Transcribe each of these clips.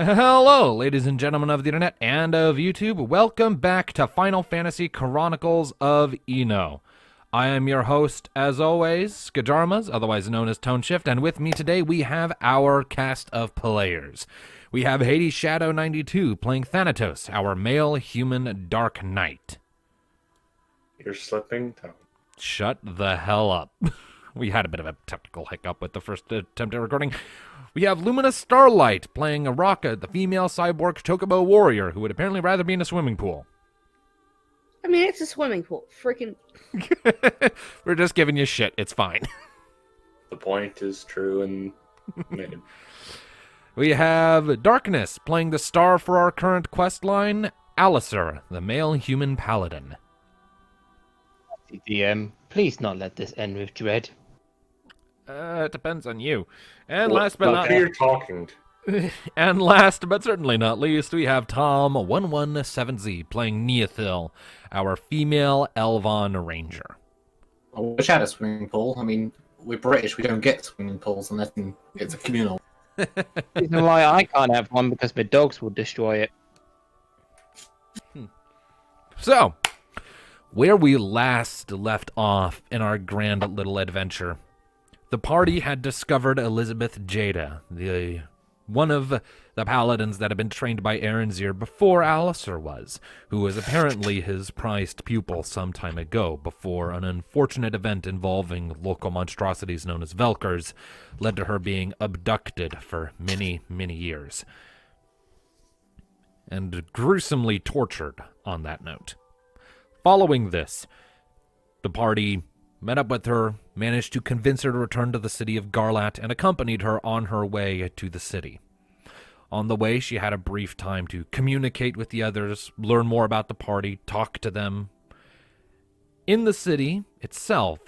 Hello, ladies and gentlemen of the internet and of YouTube. Welcome back to Final Fantasy Chronicles of Eno. I am your host, as always, Skajarmas, otherwise known as Tone Shift, and with me today we have our cast of players. We have Hades Shadow 92 playing Thanatos, our male human Dark Knight. You're slipping, Tom. Shut the hell up. We had a bit of a technical hiccup with the first attempt at recording. We have Luminous Starlight playing Araka, the female cyborg chocobo warrior, who would apparently rather be in a swimming pool. I mean, it's a swimming pool. Freaking. We're just giving you shit. It's fine. The point is true and made. We have Darkness playing the star for our current quest line, Alistair, the male human paladin. DM, please not let this end with dread. It depends on you. And Well, last but not who you're talking to. and last but certainly not least, we have Tom 117Z playing Neothil, our female Elvon ranger. I wish I had a swimming pool. I mean, we're British, we don't get swimming pools unless it's a communal. Reason why I can't have one because my dogs will destroy it. So, where we last left off in our grand little adventure, the party had discovered Elizabeth Jada, one of the paladins that had been trained by Aranzir before Alistair was, who was apparently his prized pupil some time ago, before an unfortunate event involving local monstrosities known as Velkers led to her being abducted for many, many years, and gruesomely tortured on that note. Following this, the party met up with her, managed to convince her to return to the city of Garlat, and accompanied her on her way to the city. On the way, she had a brief time to communicate with the others, learn more about the party, talk to them. In the city itself,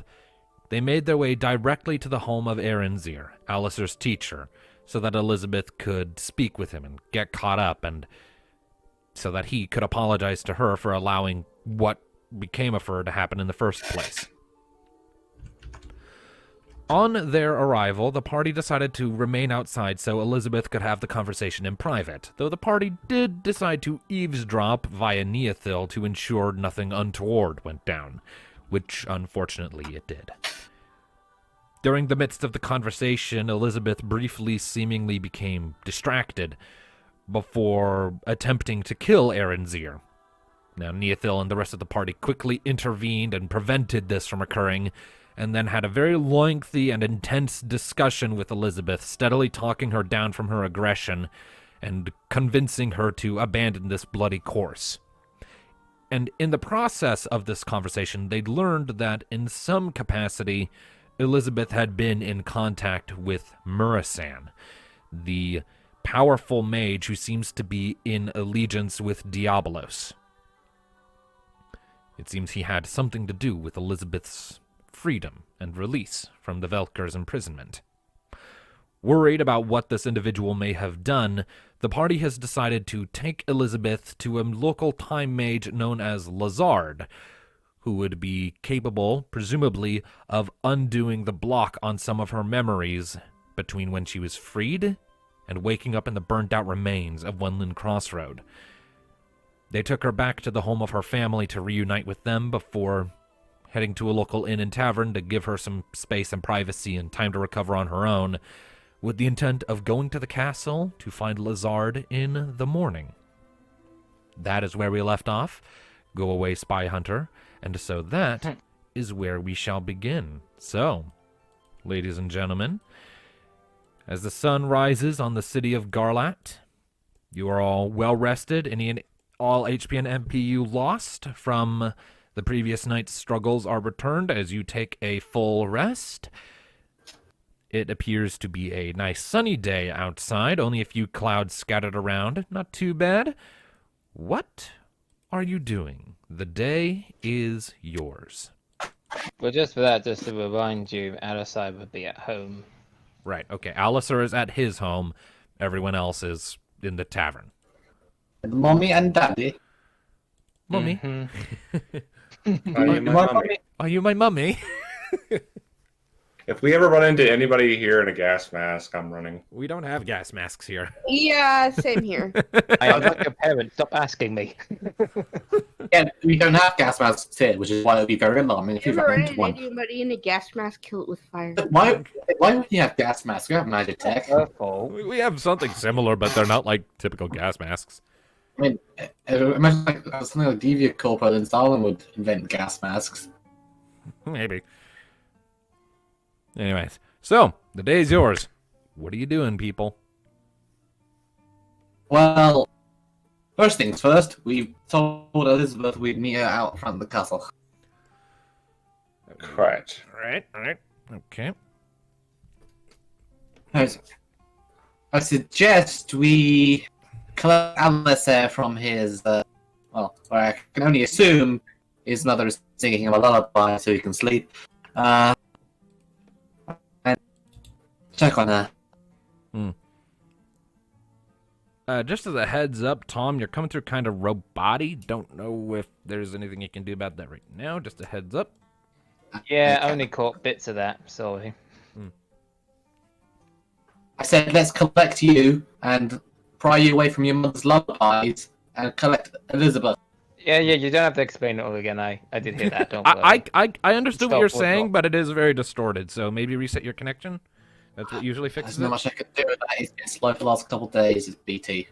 they made their way directly to the home of Aranzir, Alistair's teacher, so that Elizabeth could speak with him and get caught up, and so that he could apologize to her for allowing what became of her to happen in the first place. On their arrival, the party decided to remain outside so Elizabeth could have the conversation in private, though the party did decide to eavesdrop via Neothil to ensure nothing untoward went down, which unfortunately it did. During the midst of the conversation, Elizabeth briefly seemingly became distracted before attempting to kill Aranzir. Now, Neothil and the rest of the party quickly intervened and prevented this from occurring, and then had a very lengthy and intense discussion with Elizabeth, steadily talking her down from her aggression and convincing her to abandon this bloody course. And in the process of this conversation, they'd learned that in some capacity, Elizabeth had been in contact with Murasan, the powerful mage who seems to be in allegiance with Diabolos. It seems he had something to do with Elizabeth's freedom and release from the Velker's imprisonment. Worried about what this individual may have done, the party has decided to take Elizabeth to a local time mage known as Lazard, who would be capable, presumably, of undoing the block on some of her memories between when she was freed and waking up in the burnt-out remains of Wenlin Crossroad. They took her back to the home of her family to reunite with them before heading to a local inn and tavern to give her some space and privacy and time to recover on her own, with the intent of going to the castle to find Lazard in the morning. That is where we left off. Go away, Spy Hunter. And so that is where we shall begin. So, ladies and gentlemen, as the sun rises on the city of Garlat, you are all well rested. All HP and MP lost from the previous night's struggles are returned as you take a full rest. It appears to be a nice sunny day outside, only a few clouds scattered around. Not too bad. What are you doing? The day is yours. Well, just for that, just to remind you, Alistair would be at home. Right, okay. Alistair is at his home. Everyone else is in the tavern. Mommy and Daddy. Mummy? Mm-hmm. Are you my mummy? Are you my mummy? If we ever run into anybody here in a gas mask, I'm running. We don't have gas masks here. Yeah, same here. I am not your parent. Stop asking me. Yeah, we don't have gas masks here, which is why it would be very alarming if You you ever ran ran into into one. anybody in a gas mask, kill it with fire? Why would you have gas masks? You have magic tech. Careful. We have something similar, but they're not like typical gas masks. I mean, imagine like, something like Deviant Corp and Stalin would invent gas masks. Maybe. Anyways, so the day's yours. What are you doing, people? Well, first things first, we told Elizabeth we'd meet her out front of the castle. Correct. All right. Okay. I suggest we collect Alistair from his, well, where I can only assume his mother is singing him a lullaby so he can sleep. And check on her. Just as a heads up, Tom, you're coming through kind of roboty. Don't know if there's anything you can do about that right now. Just a heads up. Yeah, I only caught bits of that. Sorry. I said, let's collect you and pry you away from your mother's lullabies and collect Elizabeth. Yeah, you don't have to explain it all again. I did hear that. Don't worry. I understood what you're Stop, saying, stop. but it is very distorted. So maybe reset your connection. That's what usually There's fixes not it. much I can do with that. It's been slow for the last couple of days. It's BT.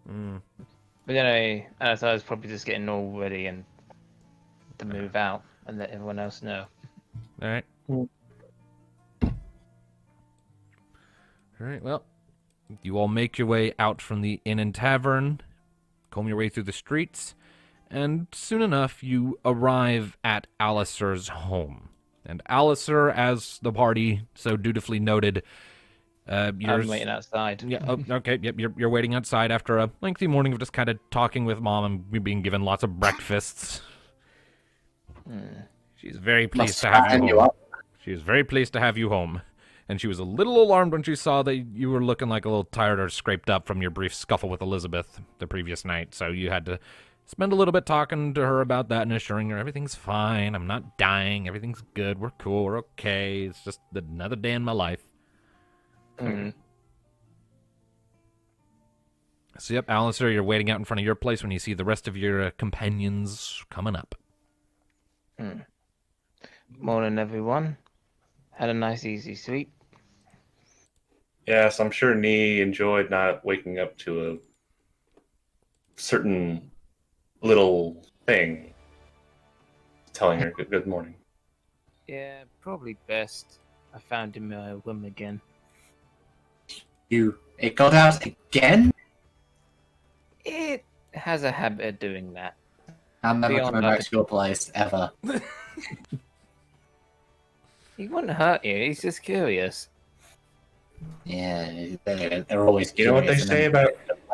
But anyway, I was probably just getting all ready and to move out and let everyone else know. All right. All right. Well, you all make your way out from the inn and tavern, comb your way through the streets, and soon enough you arrive at Alistair's home. And Alistair, as the party so dutifully noted, I'm waiting outside. Yeah. Oh, okay. Yep. You're waiting outside after a lengthy morning of just kind of talking with Mom and being given lots of breakfasts. She's very pleased Must to have fatten you you home. up. She was very pleased to have you home, and she was a little alarmed when she saw that you were looking like a little tired or scraped up from your brief scuffle with Elizabeth the previous night. So you had to spend a little bit talking to her about that and assuring her everything's fine. I'm not dying. Everything's good. We're cool. We're okay. It's just another day in my life. So, yep, Alistair, you're waiting out in front of your place when you see the rest of your companions coming up. Morning, everyone. Had a nice, easy sleep. Yes, I'm sure Nee enjoyed not waking up to a certain little thing telling her good morning. Yeah, probably best. I found him in my room again. It got out again? It has a habit of doing that. I'm never Beyond coming back that. to your place, ever. He wouldn't hurt you. He's just curious. Yeah, they're always You know what they curious, say and about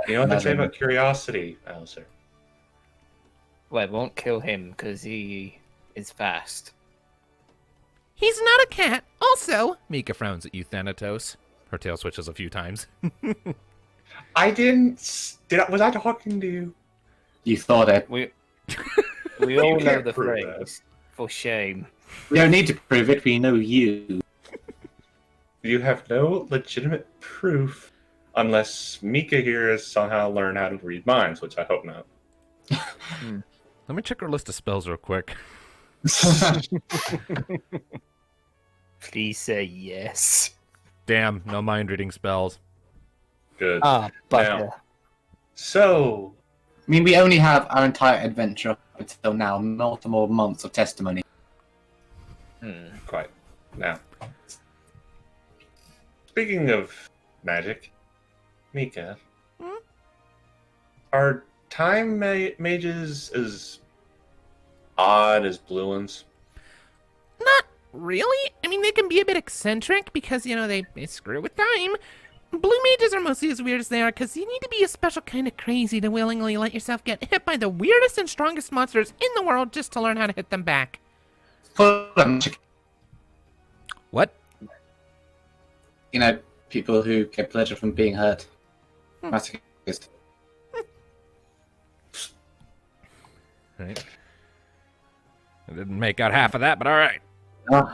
Imagine. curiosity, Alistair? Well, it won't kill him because he is fast. He's not a cat. Also, Mika frowns at you, Thanatos. Her tail switches a few times. I didn't. Was I talking to you? You thought it. We all know can't the prove that. phrase. For shame. We don't need to prove it, we know you. You have no legitimate proof unless Mika here has somehow learned how to read minds, which I hope not. Let me check her list of spells real quick. Please say yes. Damn, no mind reading spells. Good. Bugger. So, I mean, we only have our entire adventure up until now, multiple months of testimony. quite. Now, speaking of magic, Mika, are time mages as odd as blue ones? Not really. I mean, they can be a bit eccentric because, you know, they screw with time. Blue mages are mostly as weird as they are because you need to be a special kind of crazy to willingly let yourself get hit by the weirdest and strongest monsters in the world just to learn how to hit them back. Full of magic. What? You know, people who get pleasure from being hurt. Masochist. Right. I didn't make out half of that, but all right. Oh,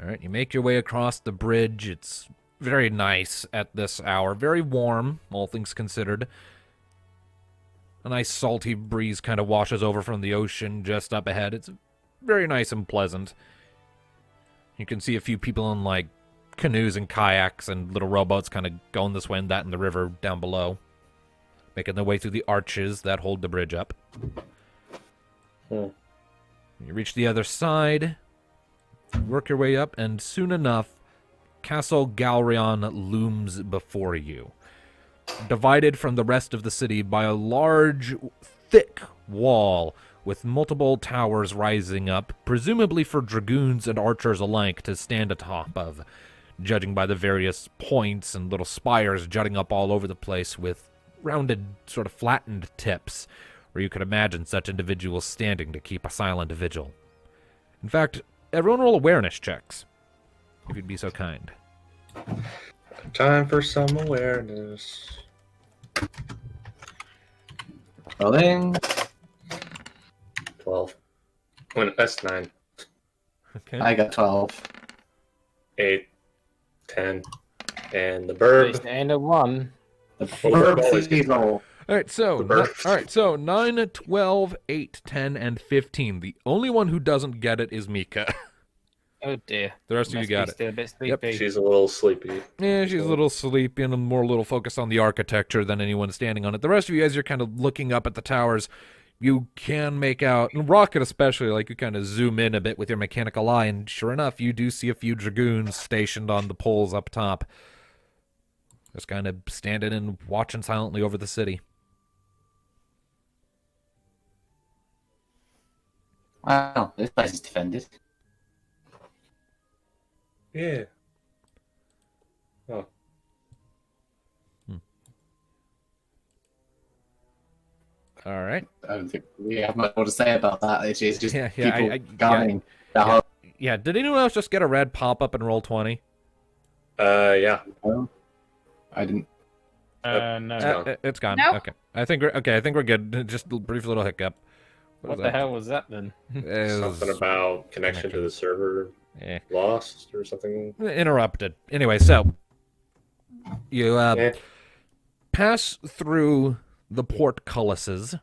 All right, you make your way across the bridge. It's very nice at this hour. Very warm, all things considered. A nice salty breeze kind of washes over from the ocean just up ahead. It's very nice and pleasant. You can see a few people in, like, canoes and kayaks and little rowboats kind of going this way and that in the river down below, making their way through the arches that hold the bridge up. Hmm. You reach the other side, work your way up, and soon enough, Castle Galrion looms before you, divided from the rest of the city by a large, thick wall with multiple towers rising up, presumably for dragoons and archers alike to stand atop of, judging by the various points and little spires jutting up all over the place with rounded, sort of flattened tips, where you could imagine such individuals standing to keep a silent vigil. In fact, everyone roll awareness checks, if you'd be so kind. Time for some awareness. Rolling. 12. That's 9. Okay. I got 12. 8. 10. And the At burb. least and a 1. The Well, bird roll. All right, so The bird. 9, 12, 8, 10, and 15. The only one who doesn't get it is Mika. Oh dear. The rest of you Must got be it. still a bit Yep. sleepy. She's a little sleepy. Yeah, she's a little sleepy and more a little focused on the architecture than anyone standing on it. The rest of you, as you're kind of looking up at the towers, you can make out, and Rocket especially, like you kind of zoom in a bit with your mechanical eye, and sure enough, you do see a few dragoons stationed on the poles up top. Just kind of standing and watching silently over the city. Wow, this place is defended. Yeah. Oh. All right. I don't think we have much more to say about that. It's just Yeah, people guarding the whole. Yeah, did anyone else just get a red pop-up and roll 20? Yeah. I didn't. No. gone. It's gone. Nope. Okay. I think we're good. Just a brief little hiccup. What the hell was that then? Something about connection to the server Eh. lost or something. Interrupted. Anyway, so you Yeah. pass through the portcullises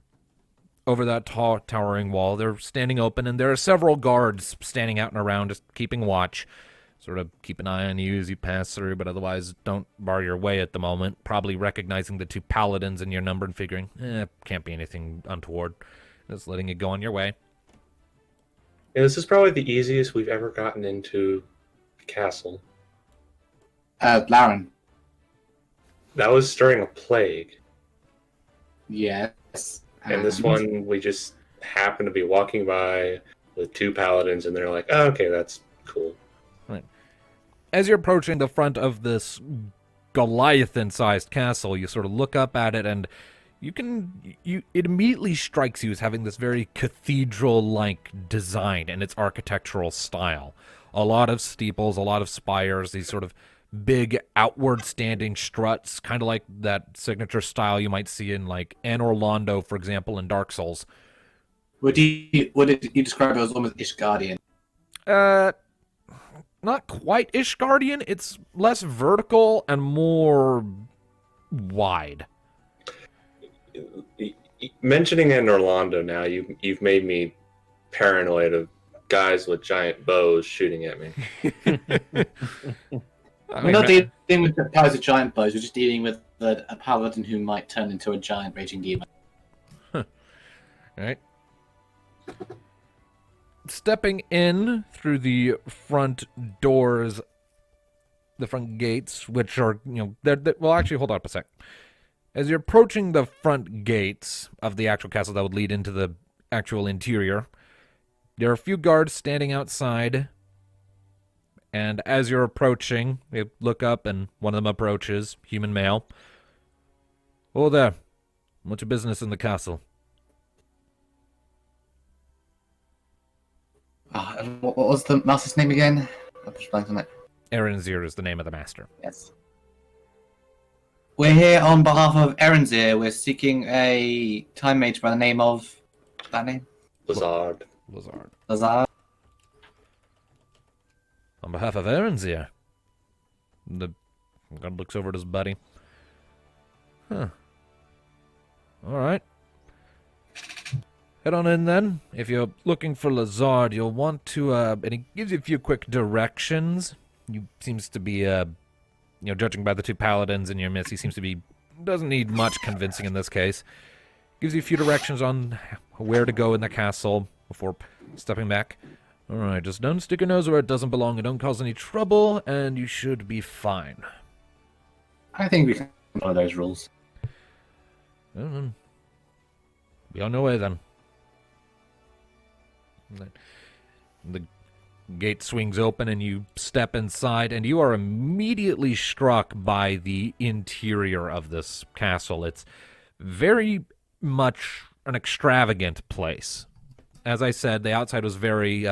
over that tall, towering wall. They're standing open, and there are several guards standing out and around, just keeping watch. Sort of keep an eye on you as you pass through, but otherwise don't bar your way at the moment. Probably recognizing the two paladins in your number and figuring, can't be anything untoward. Just letting you go on your way. Yeah, this is probably the easiest we've ever gotten into a castle. Laren. That was during a plague. Yes. And this one, we just happened to be walking by with two paladins, and they're like, oh, okay, that's cool. As you're approaching the front of this Goliathan-sized castle, you sort of look up at it, and it immediately strikes you as having this very cathedral-like design in its architectural style. A lot of steeples, a lot of spires, these sort of big outward-standing struts, kind of like that signature style you might see in, like, Anor Londo, for example, in Dark Souls. Would you describe it as almost Ishgardian? Not quite Ishgardian. It's less vertical and more wide. Mentioning it in Orlando now, you've made me paranoid of guys with giant bows shooting at me. We're not dealing with the guys with giant bows. We're just dealing with a paladin who might turn into a giant raging demon. Right. Stepping in through the front doors, the front gates, which are, well, actually, hold on a sec. As you're approaching the front gates of the actual castle that would lead into the actual interior, there are a few guards standing outside, and as you're approaching, you look up, and one of them approaches, human male. "Oh there, what's your business in the castle?" What was the master's name again? I'm just blanking on it. Erinzir is the name of the master. Yes. We're here on behalf of Erinzir. We're seeking a time mage by the name of... that name? Blizzard. Blizzard. Lazar. On behalf of Aaron's here. The guard looks over at his buddy. Huh. Alright. Head on in then. If you're looking for Lazard, you'll want to, and he gives you a few quick directions. You seems to be, judging by the two paladins in your midst, he seems to be, doesn't need much convincing in this case. Gives you a few directions on where to go in the castle before stepping back. Alright, just don't stick your nose where it doesn't belong and don't cause any trouble, and you should be fine. I think we can follow those rules. Be on your way then. The gate swings open and you step inside, and you are immediately struck by the interior of this castle. It's very much an extravagant place. As I said, the outside was very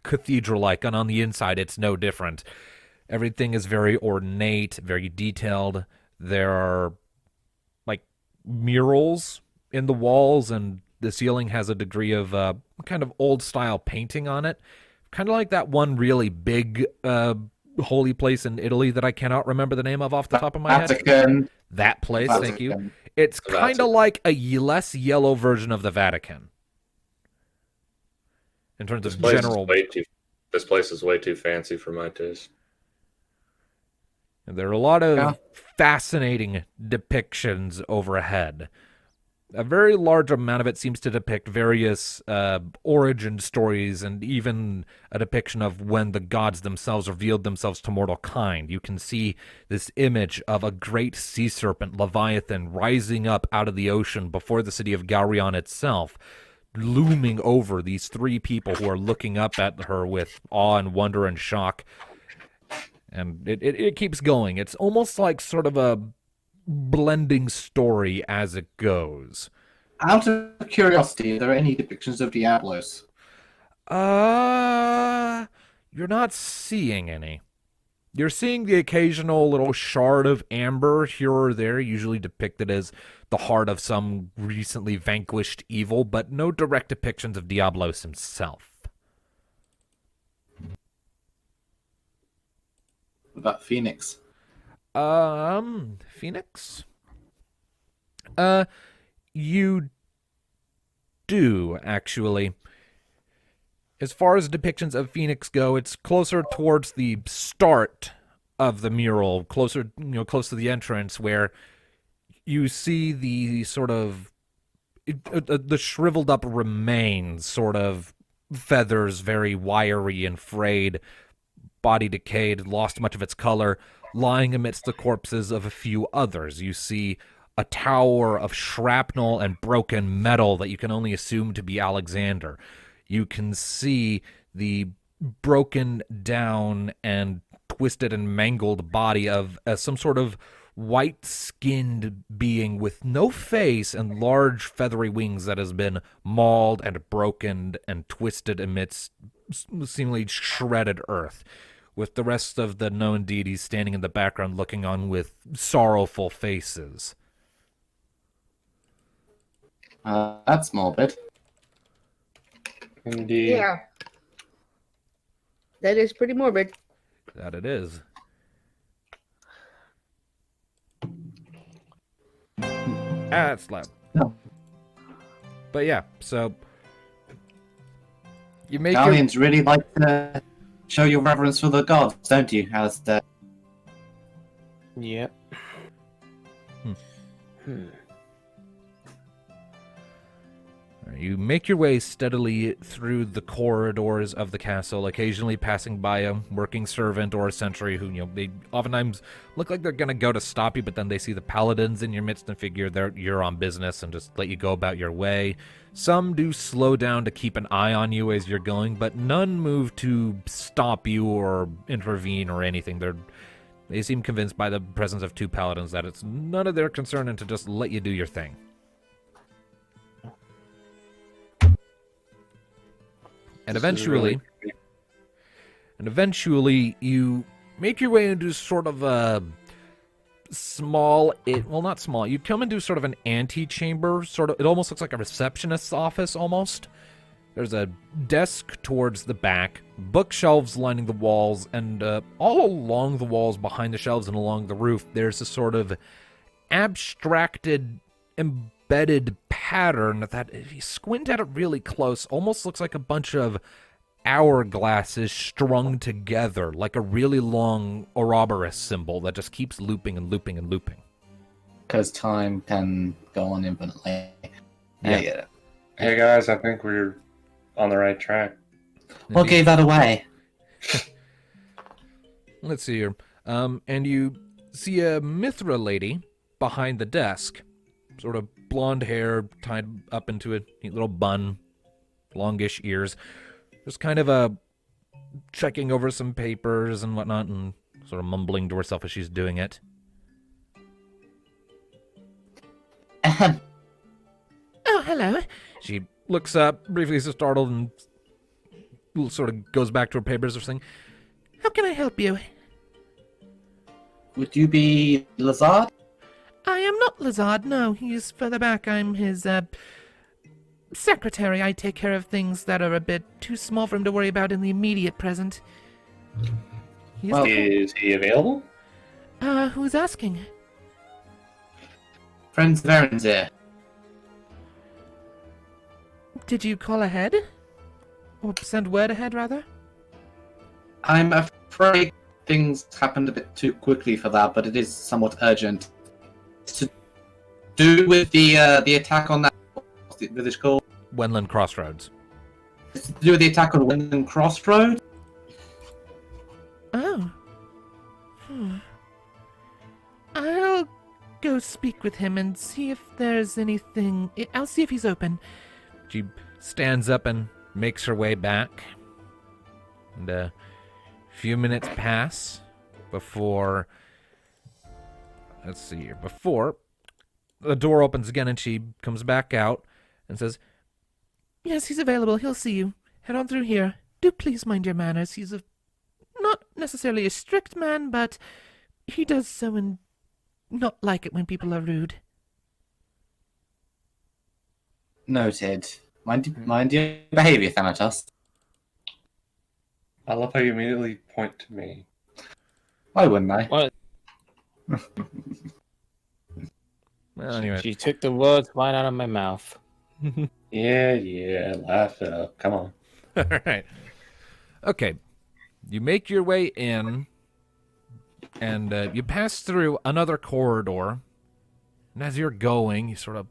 cathedral-like, and on the inside it's no different. Everything is very ornate, very detailed. There are, like, murals in the walls, and the ceiling has a degree of kind of old-style painting on it. Kind of like that one really big holy place in Italy that I cannot remember the name of off the top of my head. Vatican. That place, thank you. Vatican. It's The kind of Vatican. like a less yellow version of the Vatican. In terms This of place general... This place is way too fancy for my taste. There are a lot of Yeah. fascinating depictions overhead. A very large amount of it seems to depict various origin stories and even a depiction of when the gods themselves revealed themselves to mortal kind. You can see this image of a great sea serpent, Leviathan, rising up out of the ocean before the city of Gaurion itself, looming over these three people who are looking up at her with awe and wonder and shock. And it keeps going. It's almost like sort of a blending story as it goes. Out of curiosity, are there any depictions of Diablos? You're not seeing any. You're seeing the occasional little shard of amber here or there, usually depicted as the heart of some recently vanquished evil, but no direct depictions of Diablos himself. What about Phoenix? Phoenix? You do, actually. As far as depictions of Phoenix go, it's closer towards the start of the mural, closer, close to the entrance, where you see the sort of the shriveled up remains, sort of feathers, very wiry and frayed, body decayed, lost much of its color, lying amidst the corpses of a few others. You see a tower of shrapnel and broken metal that you can only assume to be Alexander. You can see the broken down and twisted and mangled body of some sort of white-skinned being with no face and large feathery wings that has been mauled and broken and twisted amidst seemingly shredded earth, with the rest of the known deities standing in the background looking on with sorrowful faces. That's morbid. Indeed. Yeah. That is pretty morbid. That it is. That's loud. No. But yeah, so you make your... Guardians really like to show your reverence for the gods, don't you? As the Yep. You make your way steadily through the corridors of the castle, occasionally passing by a working servant or a sentry who, they oftentimes look like they're going to go to stop you, but then they see the paladins in your midst and figure you're on business and just let you go about your way. Some do slow down to keep an eye on you as you're going, but none move to stop you or intervene or anything. They seem convinced by the presence of two paladins that it's none of their concern and to just let you do your thing. And eventually, you make your way into sort of a not small. You come into sort of an antechamber, it almost looks like a receptionist's office almost. There's a desk towards the back, bookshelves lining the walls, and all along the walls, behind the shelves and along the roof, there's a sort of abstracted, embedded pattern that, if you squint at it really close, almost looks like a bunch of hourglasses strung together, like a really long Ouroboros symbol that just keeps looping and looping and looping. Because time can go on infinitely. Yeah. I get it. Hey guys, I think we're on the right track. What gave that away? Let's see here. And you see a Mithra lady behind the desk. Sort of blonde hair tied up into a neat little bun, longish ears. Just kind of checking over some papers and whatnot and sort of mumbling to herself as she's doing it. Ahem. Oh, hello. She looks up, briefly is startled, and sort of goes back to her papers or something. How can I help you? Would you be Lazard? I am not Lazard, no. He's further back. I'm his, secretary. I take care of things that are a bit too small for him to worry about in the immediate present. He's Well- Is he available? who's asking? Friends of Aaron's here. Did you call ahead? Or send word ahead, rather? I'm afraid things happened a bit too quickly for that, but it is somewhat urgent. It's to do with the attack on that village called. Wenland Crossroads. It's to do with the attack on Wyndham Crossroad. Oh. I'll go speak with him and see if there's anything. I'll see if he's open. She stands up and makes her way back. And a few minutes pass before... Let's see here. Before the door opens again and she comes back out and says, Yes, he's available. He'll see you. Head on through here. Do please mind your manners. He's not necessarily a strict man, but he does so and not like it when people are rude. Noted. Mind your behaviour, Thanatos. I love how you immediately point to me. Why wouldn't I? What? well, anyway. She took the words right out of my mouth. Yeah, laugh it up. Come on. All right. Okay. You make your way in, and you pass through another corridor. And as you're going, you sort of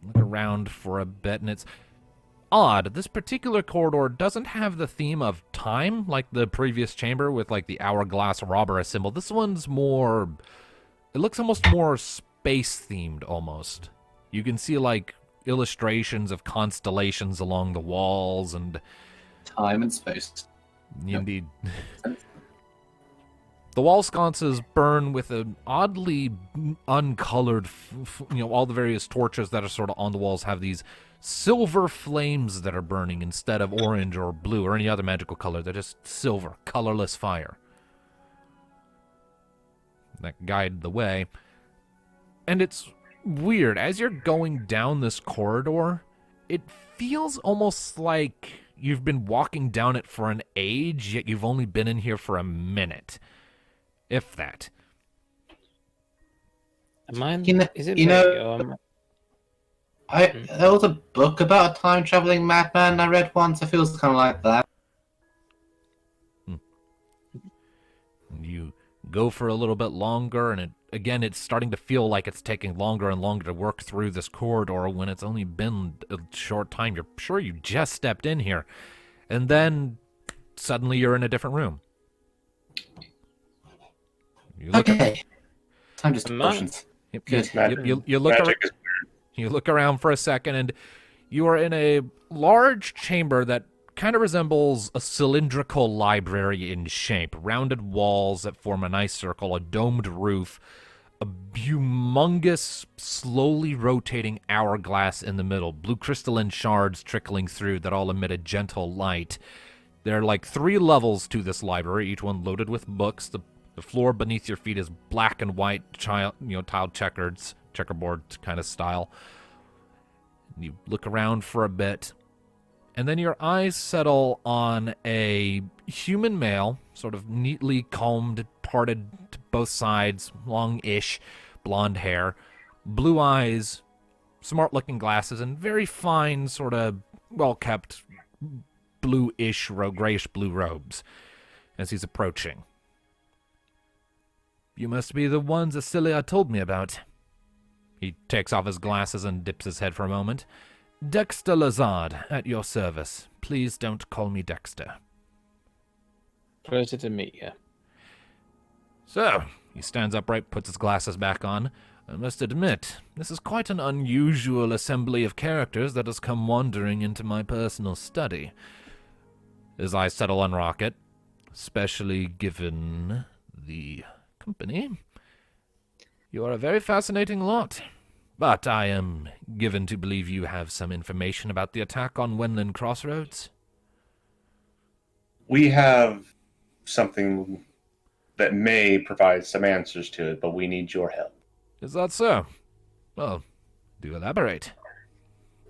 look around for a bit, and it's odd. This particular corridor doesn't have the theme of time like the previous chamber with like the hourglass robber symbol. This one's more... It looks almost more space-themed, almost. You can see like illustrations of constellations along the walls, and Time and space. indeed. The wall sconces burn with an oddly uncolored, all the various torches that are sort of on the walls have these silver flames that are burning instead of orange or blue or any other magical color. They're just silver, colorless fire that guide the way. And it's weird. As you're going down this corridor, it feels almost like you've been walking down it for an age, yet you've only been in here for a minute. If that. Am I? You know- Is it you me, know- or am There was a book about a time traveling madman I read once. It feels kind of like that. You go for a little bit longer, and it's starting to feel like it's taking longer and longer to work through this corridor when it's only been a short time. You're sure you just stepped in here. And then suddenly you're in a different room. You look Okay. Time just Am I- potions. Yep, Good. you look Magic is You look around for a second, and you are in a large chamber that kind of resembles a cylindrical library in shape. Rounded walls that form a nice circle, a domed roof, a humongous, slowly rotating hourglass in the middle, blue crystalline shards trickling through that all emit a gentle light. There are like 3 levels to this library, each one loaded with books. The floor beneath your feet is black and white, tiled checkerboard kind of style. You look around for a bit, and then your eyes settle on a human male, sort of neatly combed, parted to both sides, long-ish, blonde hair, blue eyes, smart-looking glasses, and very fine, sort of well-kept, blue-ish, grayish-blue robes as he's approaching. You must be the ones Acilia told me about. He takes off his glasses and dips his head for a moment. Dexter Lazard, at your service. Please don't call me Dexter. Pleasure to meet you. So, he stands upright, puts his glasses back on. I must admit, this is quite an unusual assembly of characters that has come wandering into my personal study. His eyes settle on Rocket, especially given the company. You are a very fascinating lot. But I am given to believe you have some information about the attack on Wenland Crossroads. We have something that may provide some answers to it, but we need your help. Is that so? Well, do elaborate.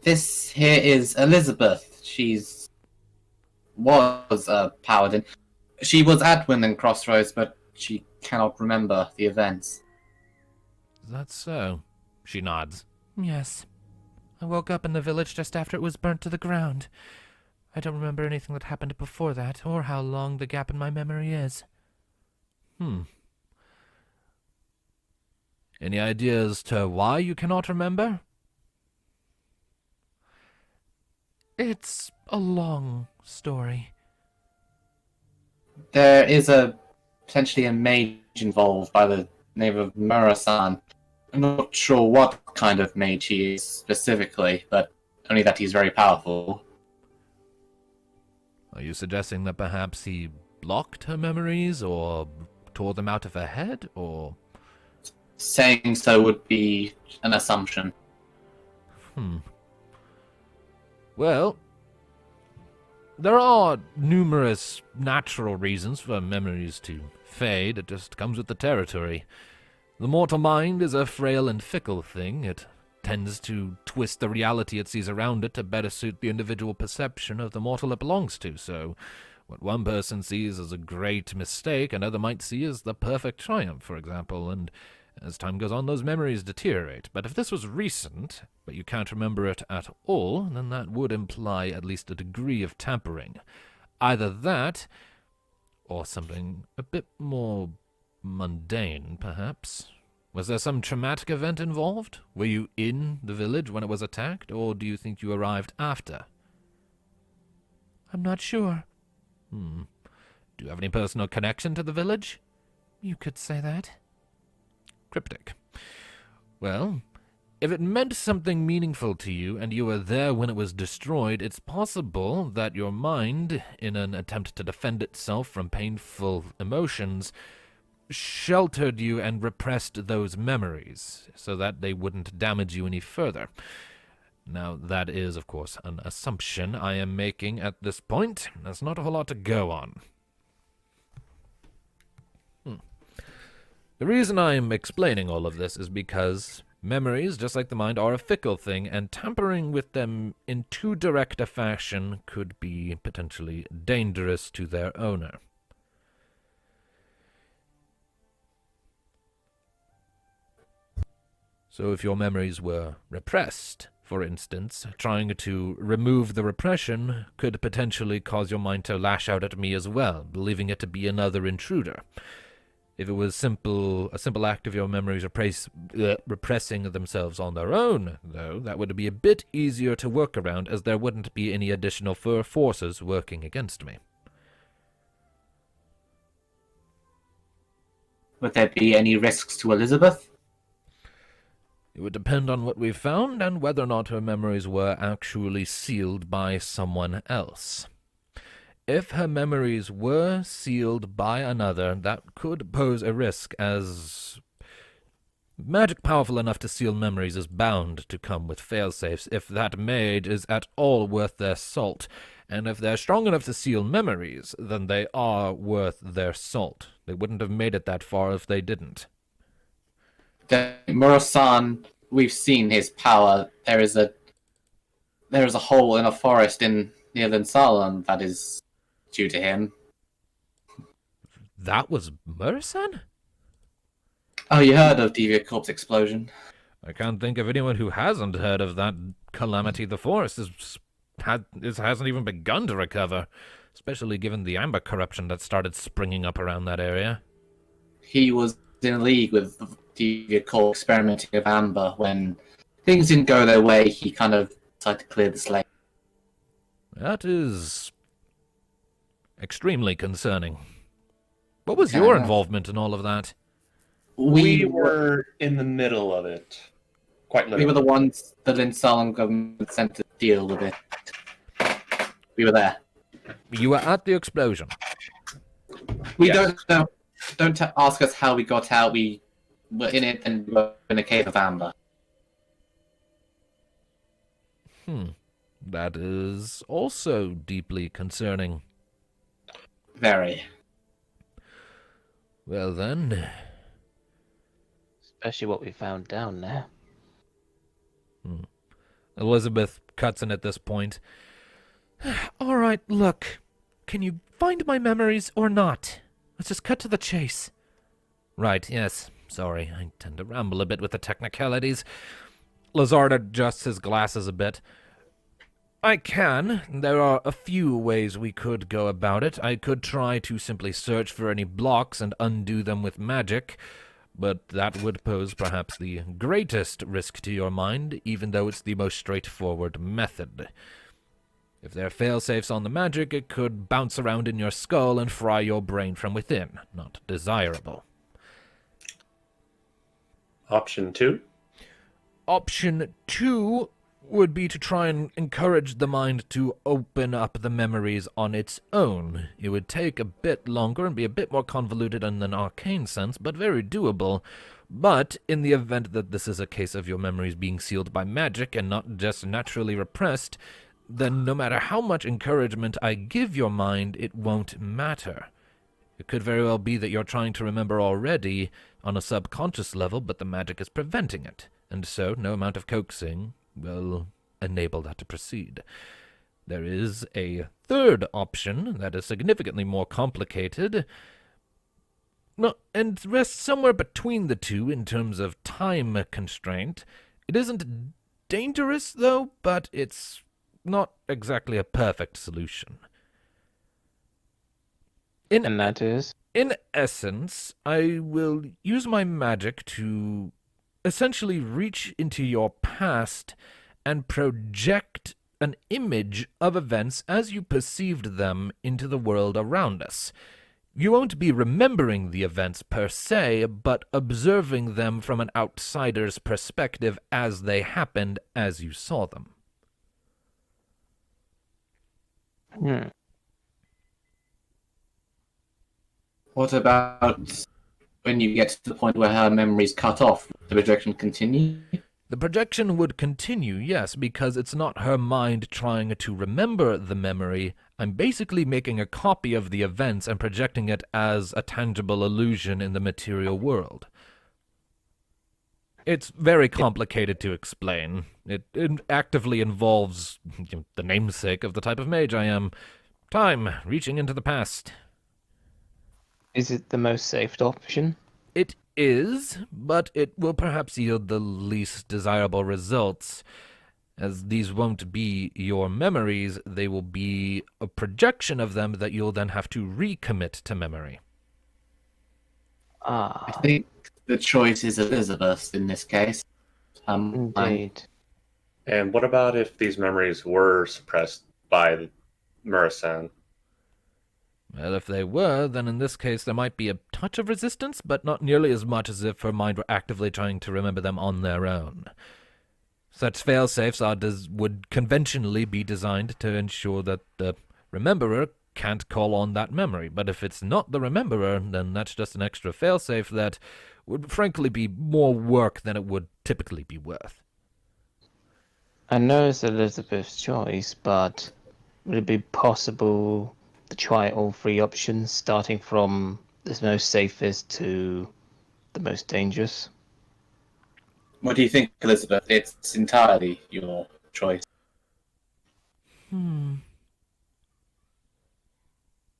This here is Elizabeth. Was a paladin. She was at Winland Crossroads, but she cannot remember the events. Is that so? She nods. Yes. I woke up in the village just after it was burnt to the ground. I don't remember anything that happened before that, or how long the gap in my memory is. Any ideas to why you cannot remember? It's a long story. There is potentially a mage involved by the name of Murasan. I'm not sure what kind of mage he is specifically, but only that he's very powerful. Are you suggesting that perhaps he blocked her memories, or tore them out of her head, or... Saying so would be an assumption. Well, there are numerous natural reasons for memories to fade. It just comes with the territory. The mortal mind is a frail and fickle thing. It tends to twist the reality it sees around it to better suit the individual perception of the mortal it belongs to. So, what one person sees as a great mistake, another might see as the perfect triumph, for example, and as time goes on, those memories deteriorate. But if this was recent, but you can't remember it at all, then that would imply at least a degree of tampering. Either that, or something a bit more mundane, perhaps. Was there some traumatic event involved? Were you in the village when it was attacked, or do you think you arrived after? I'm not sure. Do you have any personal connection to the village? You could say that. Cryptic. Well, if it meant something meaningful to you and you were there when it was destroyed, it's possible that your mind, in an attempt to defend itself from painful emotions, sheltered you and repressed those memories so that they wouldn't damage you any further. Now, that is, of course, an assumption I am making at this point. There's not a whole lot to go on. The reason I am explaining all of this is because memories, just like the mind, are a fickle thing, and tampering with them in too direct a fashion could be potentially dangerous to their owner. So if your memories were repressed, for instance, trying to remove the repression could potentially cause your mind to lash out at me as well, believing it to be another intruder. If it was a simple act of your memories repressing themselves on their own, though, that would be a bit easier to work around, as there wouldn't be any additional forces working against me. Would there be any risks to Elizabeth? It would depend on what we found and whether or not her memories were actually sealed by someone else. If her memories were sealed by another, that could pose a risk, as magic powerful enough to seal memories is bound to come with failsafes if that mage is at all worth their salt. And if they're strong enough to seal memories, then they are worth their salt. They wouldn't have made it that far if they didn't. Murasan, we've seen his power. There is a hole in a forest in near Linsalon that is due to him. That was Murasan? Oh, you heard of Deviant Corpse explosion? I can't think of anyone who hasn't heard of that calamity. The forest hasn't even begun to recover, especially given the amber corruption that started springing up around that area. He was in league with Deviant Corpse experimenting with amber. When things didn't go their way, he kind of decided to clear the slate. That is extremely concerning. What was Fair your enough. involvement in all of that? We were in the middle of it. Quite We literally. were the ones the Linsalon government sent to deal with it. We were there. You were at the explosion. We Yes. don't know. Don't ask us how we got out. We were in it and we were in a cave of amber. That is also deeply concerning. Very. Well then, Especially what we found down there. Elizabeth cuts in at this point. All right, look. Can you find my memories or not? Let's just cut to the chase. Right, yes. Sorry, I tend to ramble a bit with the technicalities. Lazard adjusts his glasses a bit. I can. There are a few ways we could go about it. I could try to simply search for any blocks and undo them with magic, but that would pose perhaps the greatest risk to your mind, even though it's the most straightforward method. If there are failsafes on the magic, it could bounce around in your skull and fry your brain from within. Not desirable. Option 2. Option 2 would be to try and encourage the mind to open up the memories on its own. It would take a bit longer and be a bit more convoluted in an arcane sense, but very doable. But in the event that this is a case of your memories being sealed by magic and not just naturally repressed, then no matter how much encouragement I give your mind, it won't matter. It could very well be that you're trying to remember already on a subconscious level, but the magic is preventing it, and so no amount of coaxing will enable that to proceed. There is a third option that is significantly more complicated, and rests somewhere between the two in terms of time constraint. It isn't dangerous, though, but it's not exactly a perfect solution. And that is? In essence, I will use my magic to essentially reach into your past and project an image of events as you perceived them into the world around us. You won't be remembering the events per se, but observing them from an outsider's perspective as they happened as you saw them. What about when you get to the point where her memory's cut off? The projection continue? The projection would continue, yes, because it's not her mind trying to remember the memory. I'm basically making a copy of the events and projecting it as a tangible illusion in the material world. It's very complicated to explain. It actively involves the namesake of the type of mage I am. Time, reaching into the past. Is it the most safe option? It is, but it will perhaps yield the least desirable results. As these won't be your memories, they will be a projection of them that you'll then have to recommit to memory. I think the choice is Elizabeth in this case. Indeed. And what about if these memories were suppressed by Murasan? Well, if they were, then in this case there might be a touch of resistance, but not nearly as much as if her mind were actively trying to remember them on their own. Such failsafes would conventionally be designed to ensure that the rememberer can't call on that memory, but if it's not the rememberer, then that's just an extra failsafe that would frankly be more work than it would typically be worth. I know it's Elizabeth's choice, but would it be possible to try all three options, starting from the most safest to the most dangerous? What do you think, Elizabeth? It's entirely your choice.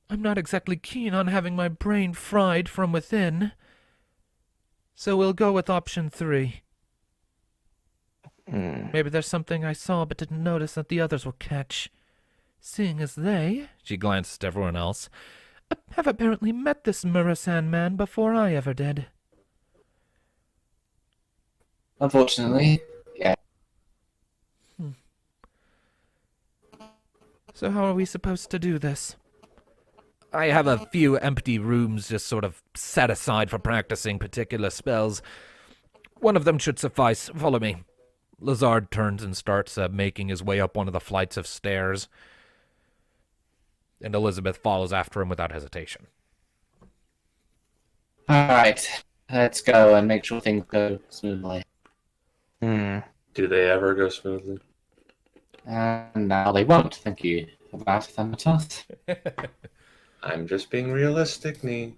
I'm not exactly keen on having my brain fried from within. So we'll go with option 3. Maybe there's something I saw but didn't notice that the others will catch. Seeing as they, she glanced at everyone else, have apparently met this Murasan man before I ever did. Unfortunately, yeah. So how are we supposed to do this? I have a few empty rooms just sort of set aside for practicing particular spells. One of them should suffice. Follow me. Lazard turns and starts making his way up one of the flights of stairs. And Elizabeth follows after him without hesitation. Alright, let's go and make sure things go smoothly. Do they ever go smoothly? And now they won't, thank you. About Thanatos. I'm just being realistic, Nee.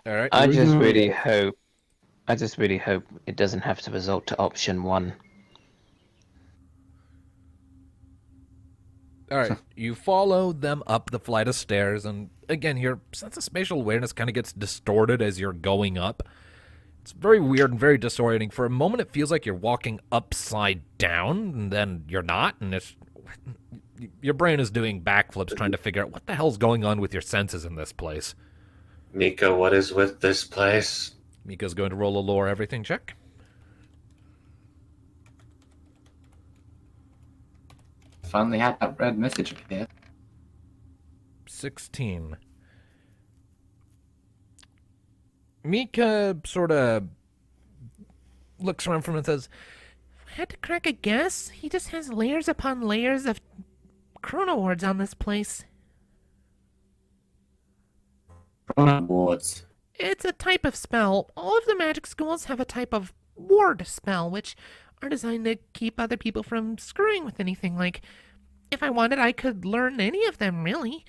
All right. I just really hope it doesn't have to result to option 1. All right, you follow them up the flight of stairs, and again, your sense of spatial awareness kind of gets distorted as you're going up. It's very weird and very disorienting. For a moment, it feels like you're walking upside down, and then you're not, and your brain is doing backflips trying to figure out what the hell's going on with your senses in this place. Mika, what is with this place? Mika's going to roll a lore everything check. Finally had that red message appear. 16. Mika sort of looks around from him and says, I had to crack a guess. He just has layers upon layers of chrono wards on this place. Chrono wards. It's a type of spell. All of the magic schools have a type of ward spell, which are designed to keep other people from screwing with anything. Like, if I wanted, I could learn any of them, really.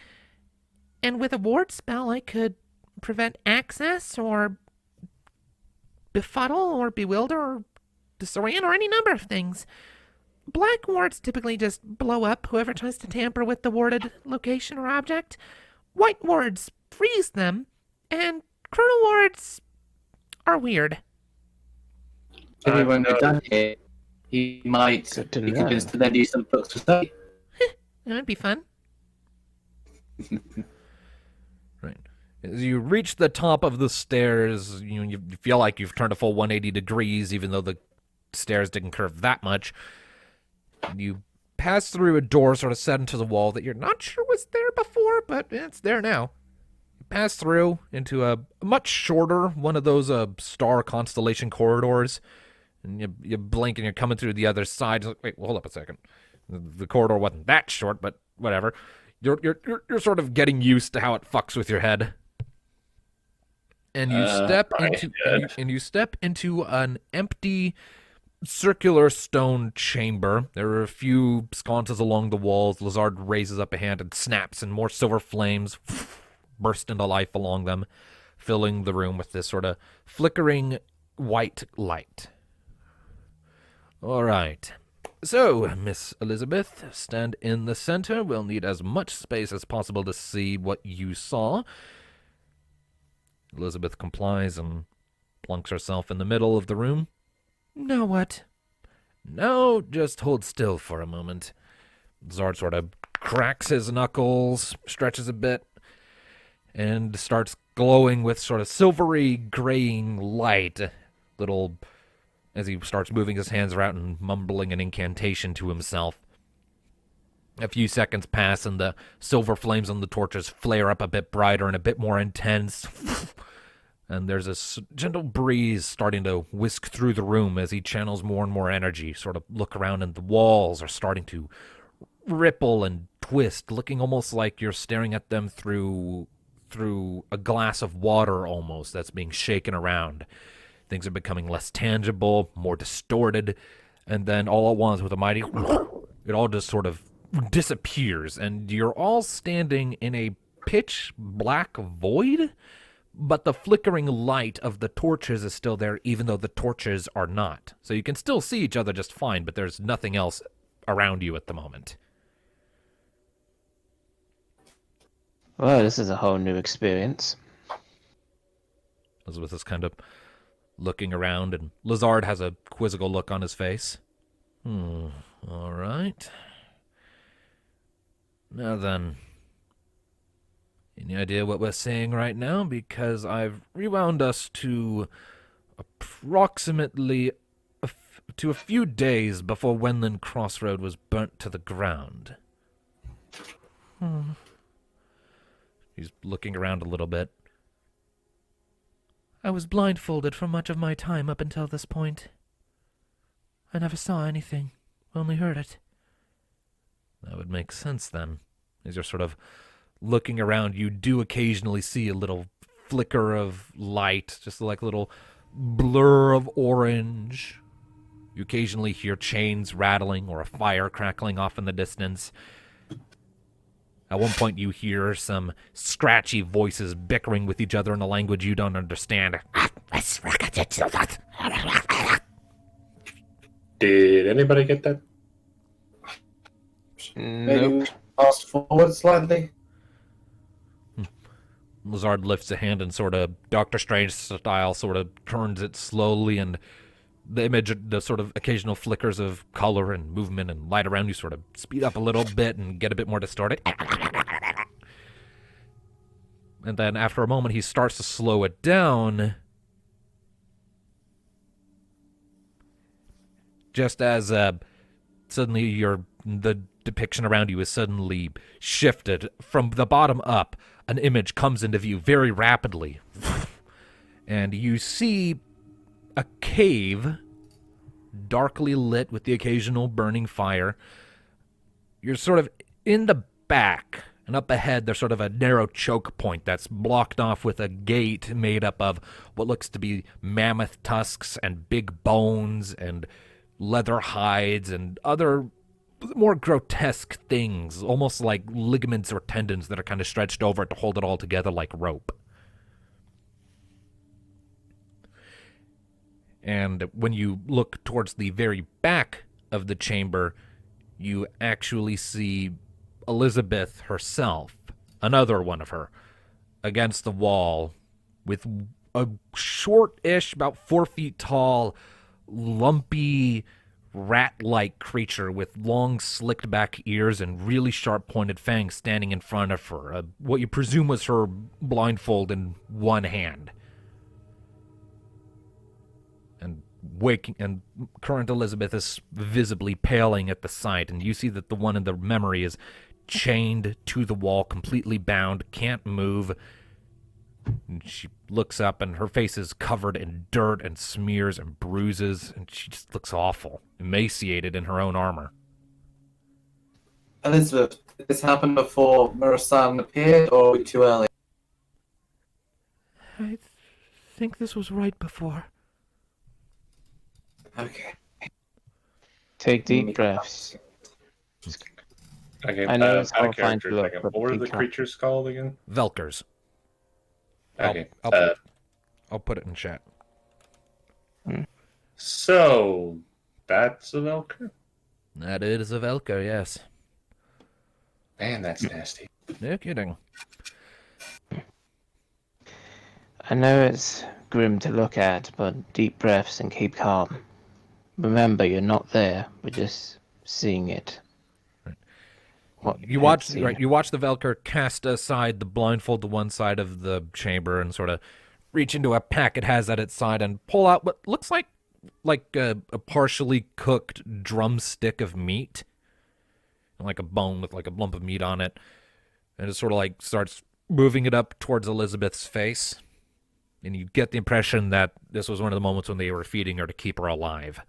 And with a ward spell, I could prevent access, or befuddle, or bewilder, or disorient, or any number of things. Black wards typically just blow up whoever tries to tamper with the warded location or object. White wards freeze them, and chrono wards are weird. If we weren't no. done here, he might Good to be know. convinced to then use some books to study. That would be fun. right. As you reach the top of the stairs, you feel like you've turned a full 180 degrees, even though the stairs didn't curve that much. You pass through a door sort of set into the wall that you're not sure was there before, but it's there now. You pass through into a much shorter one of those star constellation corridors, and you blink and you're coming through the other side. Like, wait, well, hold up a second. The corridor wasn't that short, but whatever. You're sort of getting used to how it fucks with your head. And you step into an empty circular stone chamber. There are a few sconces along the walls. Lazard raises up a hand and snaps, and more silver flames burst into life along them, filling the room with this sort of flickering white light. All right. So, Miss Elizabeth, stand in the center. We'll need as much space as possible to see what you saw. Elizabeth complies and plunks herself in the middle of the room. Now what? No, just hold still for a moment. Zard sort of cracks his knuckles, stretches a bit, and starts glowing with sort of silvery graying light. Little, as he starts moving his hands around and mumbling an incantation to himself. A few seconds pass and the silver flames on the torches flare up a bit brighter and a bit more intense. And there's a gentle breeze starting to whisk through the room as he channels more and more energy. Sort of look around and the walls are starting to ripple and twist, looking almost like you're staring at them through a glass of water almost that's being shaken around. Things are becoming less tangible, more distorted, and then all at once with a mighty it all just sort of disappears, and you're all standing in a pitch black void. But the flickering light of the torches is still there, even though the torches are not. So you can still see each other just fine, but there's nothing else around you at the moment. Well, this is a whole new experience. Elizabeth is kind of looking around, and Lazard has a quizzical look on his face. All right. Now then, any idea what we're seeing right now? Because I've rewound us to approximately to a few days before Wenland Crossroad was burnt to the ground. He's looking around a little bit. I was blindfolded for much of my time up until this point. I never saw anything, only heard it. That would make sense then. As you're sort of looking around, you do occasionally see a little flicker of light, just like a little blur of orange. You occasionally hear chains rattling or a fire crackling off in the distance. At one point, you hear some scratchy voices bickering with each other in a language you don't understand. Did anybody get that? Maybe Nope. fast forward slightly. Lazard lifts a hand and sort of Doctor Strange style sort of turns it slowly, and the image, the sort of occasional flickers of color and movement and light around you sort of speed up a little bit and get a bit more distorted. And then after a moment, he starts to slow it down. Just as suddenly the depiction around you is suddenly shifted from the bottom up. An image comes into view very rapidly. And you see a cave, darkly lit with the occasional burning fire. You're sort of in the back, and up ahead there's sort of a narrow choke point that's blocked off with a gate made up of what looks to be mammoth tusks and big bones and leather hides and other more grotesque things, almost like ligaments or tendons that are kind of stretched over it to hold it all together like rope. And when you look towards the very back of the chamber, you actually see Elizabeth herself, another one of her, against the wall with a short-ish, about 4 feet tall, lumpy, rat-like creature with long, slicked-back ears and really sharp-pointed fangs standing in front of her, what you presume was her blindfold in one hand. And current Elizabeth is visibly paling at the sight, and you see that the one in the memory is chained to the wall, completely bound, can't move. And she looks up, and her face is covered in dirt and smears and bruises, and she just looks awful, emaciated in her own armor. Elizabeth, did this happen before Murasan appeared, or are we too early? I think this was right before. Okay. Take deep breaths. Okay, I know out it's of horrifying character to a look, second. but What were you the can't- creatures called again? Velkers. Okay. I'll put it in chat. So that's a Velker? That is a Velker, yes. Man, that's nasty. No kidding. I know it's grim to look at, but deep breaths and keep calm. Remember, you're not there. We're just seeing it. What You can't watch, see. right? You watch the Velker cast aside the blindfold to one side of the chamber and sort of reach into a pack it has at its side and pull out what looks like a partially cooked drumstick of meat, like a bone with like a lump of meat on it, and it sort of like starts moving it up towards Elizabeth's face, and you get the impression that this was one of the moments when they were feeding her to keep her alive.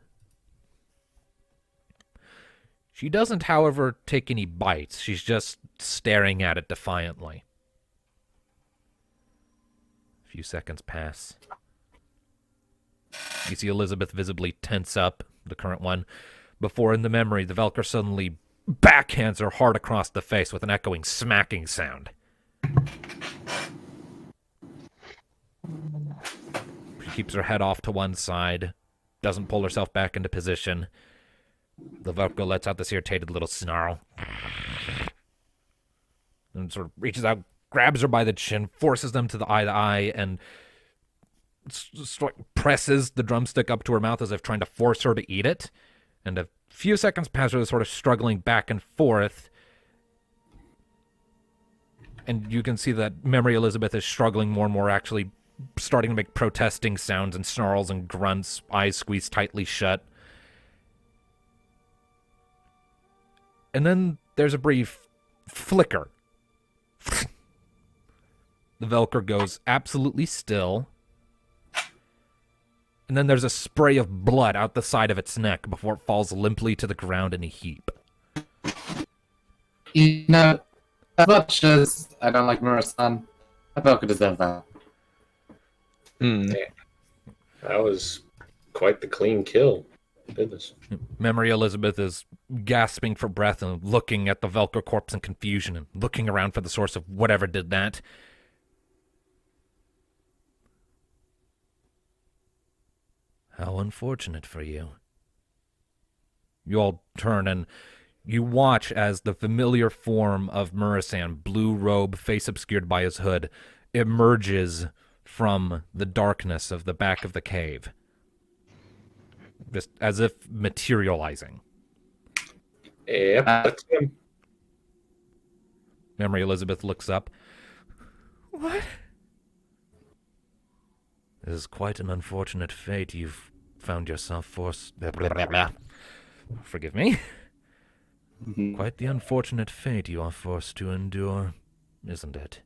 She doesn't, however, take any bites. She's just staring at it defiantly. A few seconds pass. You see Elizabeth visibly tense up, the current one, before in the memory the Velker suddenly backhands her hard across the face with an echoing smacking sound. She keeps her head off to one side, doesn't pull herself back into position. The Velker lets out this irritated little snarl and sort of reaches out, grabs her by the chin, forces them to eye, and presses the drumstick up to her mouth as if trying to force her to eat it. And a few seconds pass her sort of struggling back and forth. And you can see that Memory Elizabeth is struggling more and more, actually starting to make protesting sounds and snarls and grunts, eyes squeezed tightly shut. And then there's a brief flicker. The Velker goes absolutely still. And then there's a spray of blood out the side of its neck before it falls limply to the ground in a heap. You know, as much as I don't like Mura-san, I felt could deserve that. That was quite the clean kill. Goodness. Memory Elizabeth is gasping for breath and looking at the Velker corpse in confusion and looking around for the source of whatever did that. How unfortunate for you. You all turn and you watch as the familiar form of Murasan, blue robe, face obscured by his hood, emerges from the darkness of the back of the cave. Just as if materializing. Yep, that's him. Memory Elizabeth looks up. What? It is quite an unfortunate fate you've found yourself forced... Forgive me. Quite the unfortunate fate you are forced to endure, isn't it?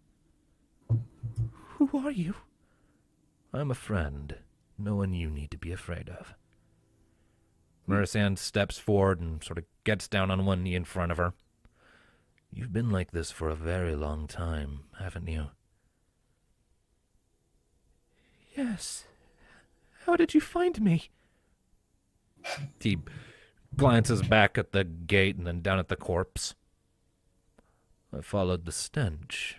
Who are you? I'm a friend. No one you need to be afraid of. Murasan steps forward and sort of gets down on one knee in front of her. You've been like this for a very long time, haven't you? Yes. How did you find me? He glances back at the gate and then down at the corpse. I followed the stench.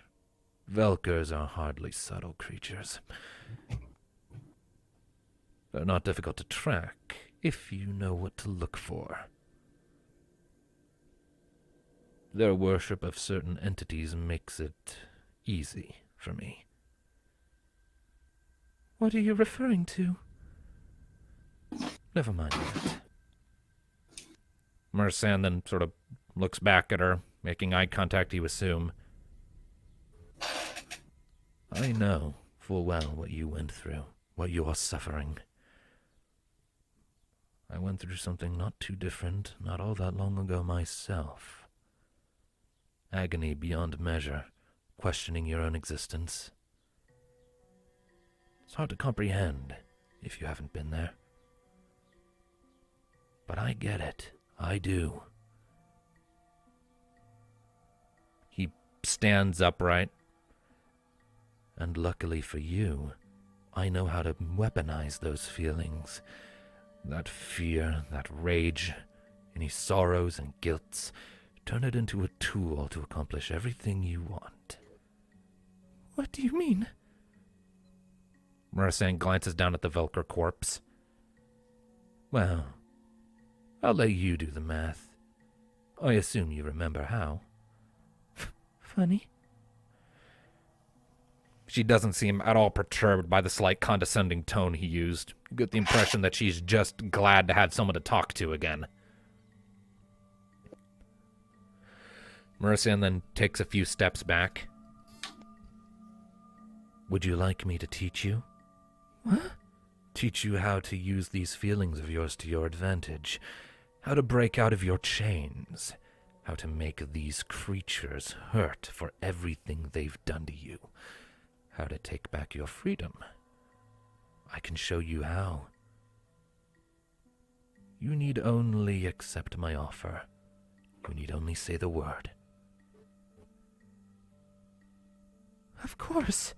Velkers are hardly subtle creatures. They're not difficult to track if you know what to look for. Their worship of certain entities makes it easy for me. What are you referring to? Never mind that. Murasan then sort of looks back at her, making eye contact, you assume. I know full well what you went through, what you are suffering. I went through something not too different, not all that long ago myself. Agony beyond measure, questioning your own existence. It's hard to comprehend if you haven't been there. But I get it. I do. He stands upright. And luckily for you, I know how to weaponize those feelings. That fear, that rage, any sorrows and guilts. Turn it into a tool to accomplish everything you want. What do you mean? Murasan glances down at the Velker corpse. Well, I'll let you do the math. I assume you remember how. Funny. She doesn't seem at all perturbed by the slight condescending tone he used. You get the impression that she's just glad to have someone to talk to again. Murasan then takes a few steps back. Would you like me to teach you? What? Teach you how to use these feelings of yours to your advantage. How to break out of your chains. How to make these creatures hurt for everything they've done to you. How to take back your freedom. I can show you how. You need only accept my offer. You need only say the word. Of course.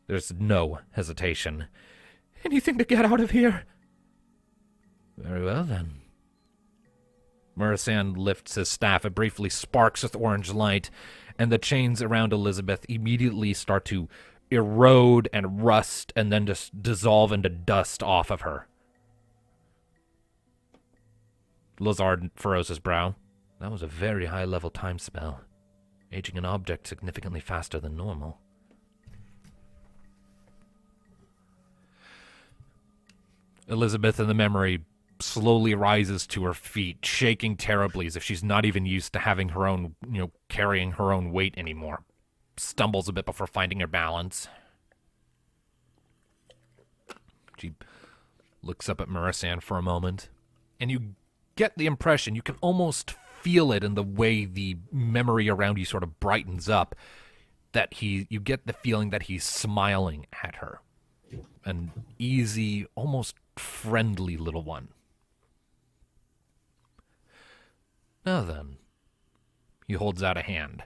There's no hesitation. Anything to get out of here. Very well, then. Murasan lifts his staff. It briefly sparks with orange light, and the chains around Elizabeth immediately start to erode and rust and then just dissolve into dust off of her. Lazard furrows his brow. That was a very high-level time spell. aging an object significantly faster than normal. Elizabeth, in the memory, slowly rises to her feet, shaking terribly as if she's not even used to having her own, carrying her own weight anymore. Stumbles a bit before finding her balance. She looks up at Murisan for a moment, and you get the impression, you can almost feel it in the way the memory around you sort of brightens up, that you get the feeling that he's smiling at her. An easy, almost friendly little one. Now then, he holds out a hand.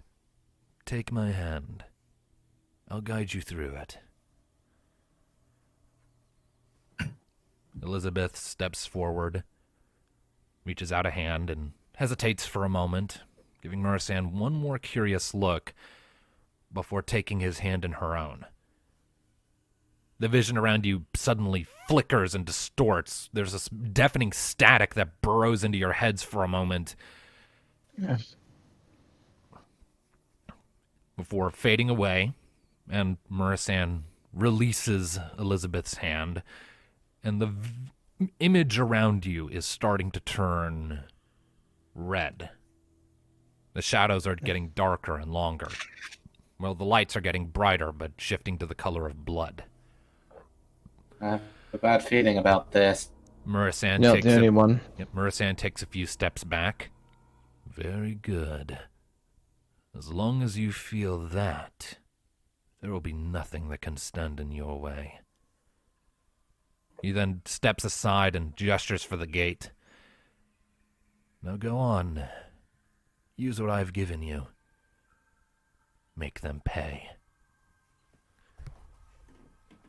Take my hand. I'll guide you through it. Elizabeth steps forward, reaches out a hand, and hesitates for a moment, giving Murisan one more curious look before taking his hand in her own. The vision around you suddenly flickers and distorts. There's this deafening static that burrows into your heads for a moment. Yes. Before fading away, and Murisan releases Elizabeth's hand, and the image around you is starting to turn red. The shadows are getting darker and longer. Well, the lights are getting brighter, but shifting to the color of blood. I have a bad feeling about this. Murisan Not the only one. Murisan takes a few steps back. Very good. As long as you feel that, there will be nothing that can stand in your way. He then steps aside and gestures for the gate. Now go on. Use what I've given you. Make them pay.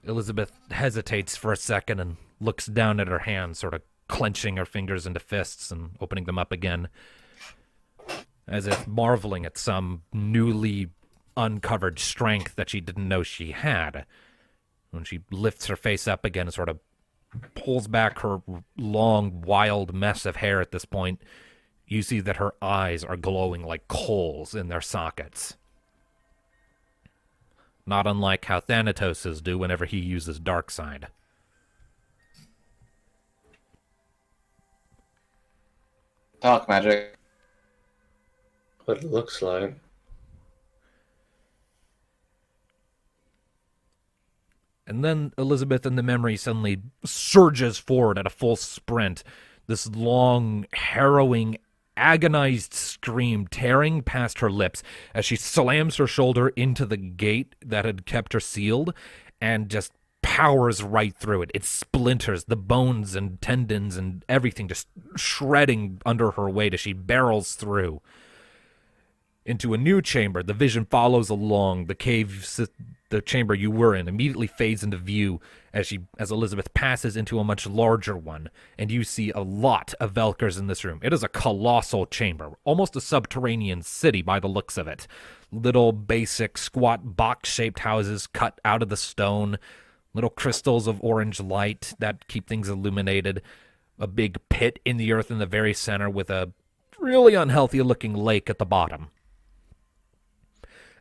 Elizabeth hesitates for a second and looks down at her hands, sort of clenching her fingers into fists and opening them up again, as if marveling at some newly uncovered strength that she didn't know she had. When she lifts her face up again and sort of pulls back her long, wild mess of hair at this point, you see that her eyes are glowing like coals in their sockets. Not unlike how Thanatos' do whenever he uses Darkside. Dark magic. What it looks like. And then Elizabeth in the memory suddenly surges forward at a full sprint. This long, harrowing, agonized scream tearing past her lips as she slams her shoulder into the gate that had kept her sealed and just powers right through it. It splinters, the bones and tendons and everything just shredding under her weight as she barrels through. Into a new chamber, the vision follows along. The chamber you were in immediately fades into view as Elizabeth passes into a much larger one, and you see a lot of Velkers in this room. It is a colossal chamber, almost a subterranean city by the looks of it. Little basic squat box-shaped houses cut out of the stone, little crystals of orange light that keep things illuminated, a big pit in the earth in the very center with a really unhealthy-looking lake at the bottom.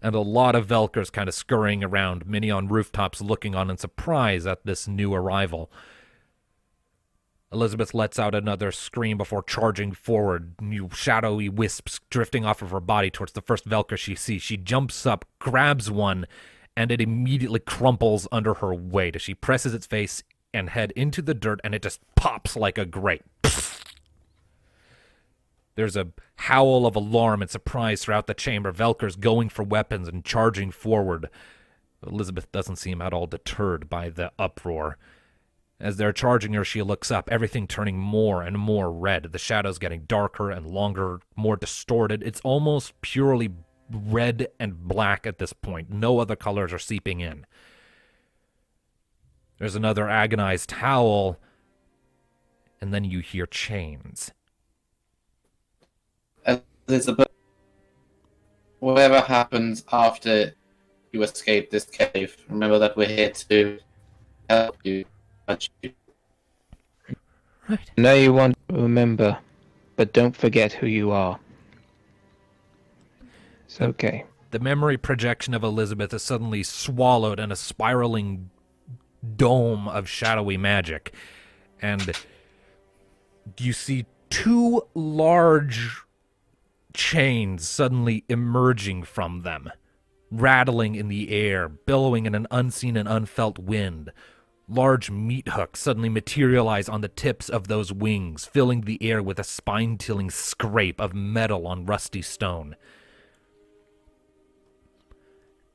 And a lot of Velkers kind of scurrying around, many on rooftops looking on in surprise at this new arrival. Elizabeth lets out another scream before charging forward, new shadowy wisps drifting off of her body towards the first Velker she sees. She jumps up, grabs one, and it immediately crumples under her weight as she presses its face and head into the dirt, and it just pops like a grape. There's a howl of alarm and surprise throughout the chamber, Velkers going for weapons and charging forward. Elizabeth doesn't seem at all deterred by the uproar. As they're charging her, she looks up, everything turning more and more red, the shadows getting darker and longer, more distorted. It's almost purely red and black at this point. No other colors are seeping in. There's another agonized howl, and then you hear chains. Elizabeth, whatever happens after you escape this cave, remember that we're here to help you. Right. I know you want to remember, but don't forget who you are. It's okay. The memory projection of Elizabeth is suddenly swallowed in a spiraling dome of shadowy magic. And you see two large chains suddenly emerging from them, rattling in the air, billowing in an unseen and unfelt wind. Large meat hooks suddenly materialize on the tips of those wings, filling the air with a spine-tilling scrape of metal on rusty stone.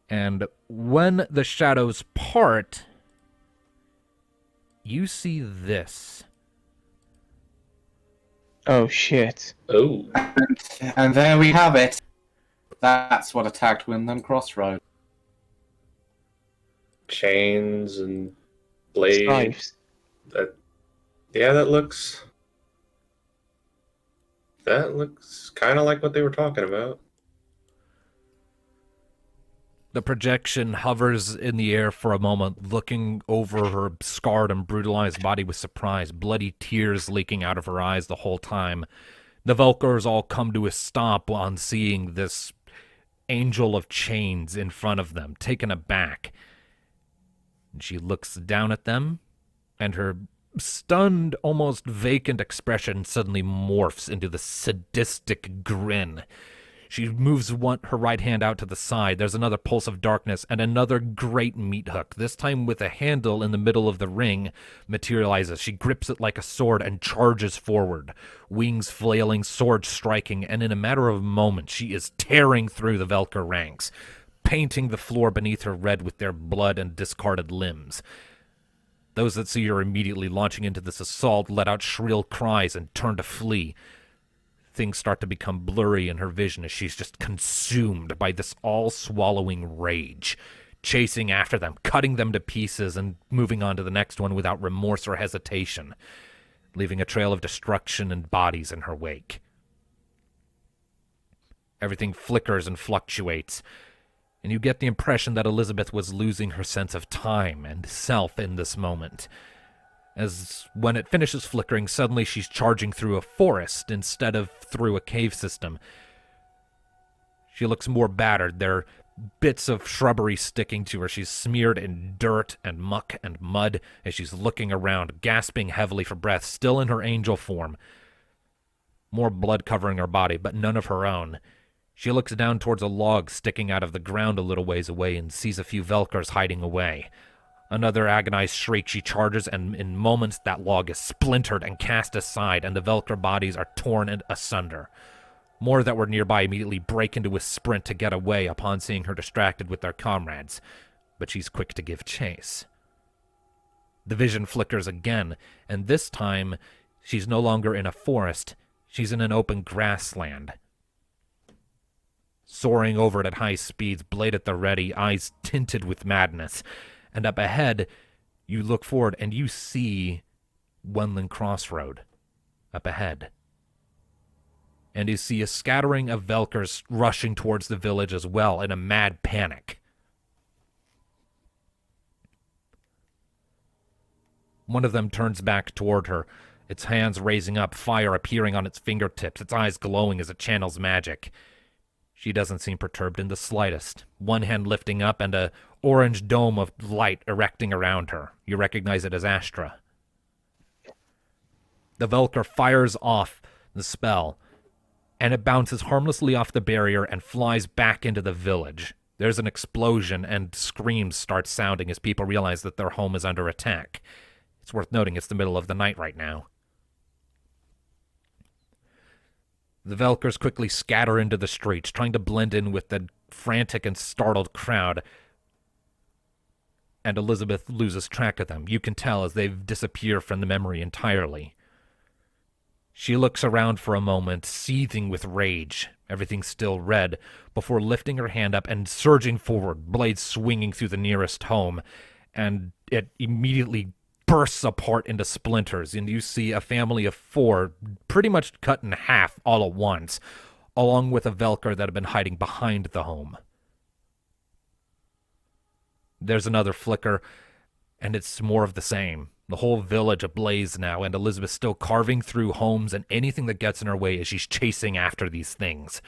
And when the shadows part, you see this. Oh shit. Oh, And there we have it. That's what attacked Windham Crossroad. chains and blades. Knives. That looks kind of like what they were talking about. The projection hovers in the air for a moment, looking over her scarred and brutalized body with surprise, bloody tears leaking out of her eyes the whole time. The Velkers all come to a stop on seeing this angel of chains in front of them, taken aback. And she looks down at them, and her stunned, almost vacant expression suddenly morphs into the sadistic grin. She moves her right hand out to the side. There's another pulse of darkness, and another great meat hook, this time with a handle in the middle of the ring, materializes. She grips it like a sword and charges forward, wings flailing, sword striking, and in a matter of moments she is tearing through the Velker ranks, painting the floor beneath her red with their blood and discarded limbs. Those that see her immediately launching into this assault let out shrill cries and turn to flee. Things start to become blurry in her vision as she's just consumed by this all-swallowing rage, chasing after them, cutting them to pieces, and moving on to the next one without remorse or hesitation, leaving a trail of destruction and bodies in her wake. Everything flickers and fluctuates, and you get the impression that Elizabeth was losing her sense of time and self in this moment. As when it finishes flickering, suddenly she's charging through a forest instead of through a cave system. She looks more battered. There are bits of shrubbery sticking to her. She's smeared in dirt and muck and mud as she's looking around, gasping heavily for breath, still in her angel form. More blood covering her body, but none of her own. She looks down towards a log sticking out of the ground a little ways away and sees a few Velkers hiding away. Another agonized shriek, she charges, and in moments that log is splintered and cast aside, and the Velker bodies are torn asunder. More that were nearby immediately break into a sprint to get away upon seeing her distracted with their comrades, but she's quick to give chase. The vision flickers again, and this time she's no longer in a forest, she's in an open grassland. Soaring over it at high speeds, blade at the ready, eyes tinted with madness. And up ahead, you look forward and you see Wenland Crossroad up ahead. And you see a scattering of Velkers rushing towards the village as well in a mad panic. One of them turns back toward her, its hands raising up, fire appearing on its fingertips, its eyes glowing as it channels magic. She doesn't seem perturbed in the slightest, one hand lifting up and a orange dome of light erecting around her. You recognize it as Astra. The Velker fires off the spell, and it bounces harmlessly off the barrier and flies back into the village. There's an explosion, and screams start sounding as people realize that their home is under attack. It's worth noting it's the middle of the night right now. The Velkers quickly scatter into the streets, trying to blend in with the frantic and startled crowd, and Elizabeth loses track of them. You can tell as they disappear from the memory entirely. She looks around for a moment, seething with rage, everything still red, before lifting her hand up and surging forward, blade swinging through the nearest home, and it immediately bursts apart into splinters, and you see a family of 4 pretty much cut in half all at once, along with a Velker that had been hiding behind the home. There's another flicker, and it's more of the same. The whole village ablaze now, and Elizabeth still carving through homes and anything that gets in her way as she's chasing after these things.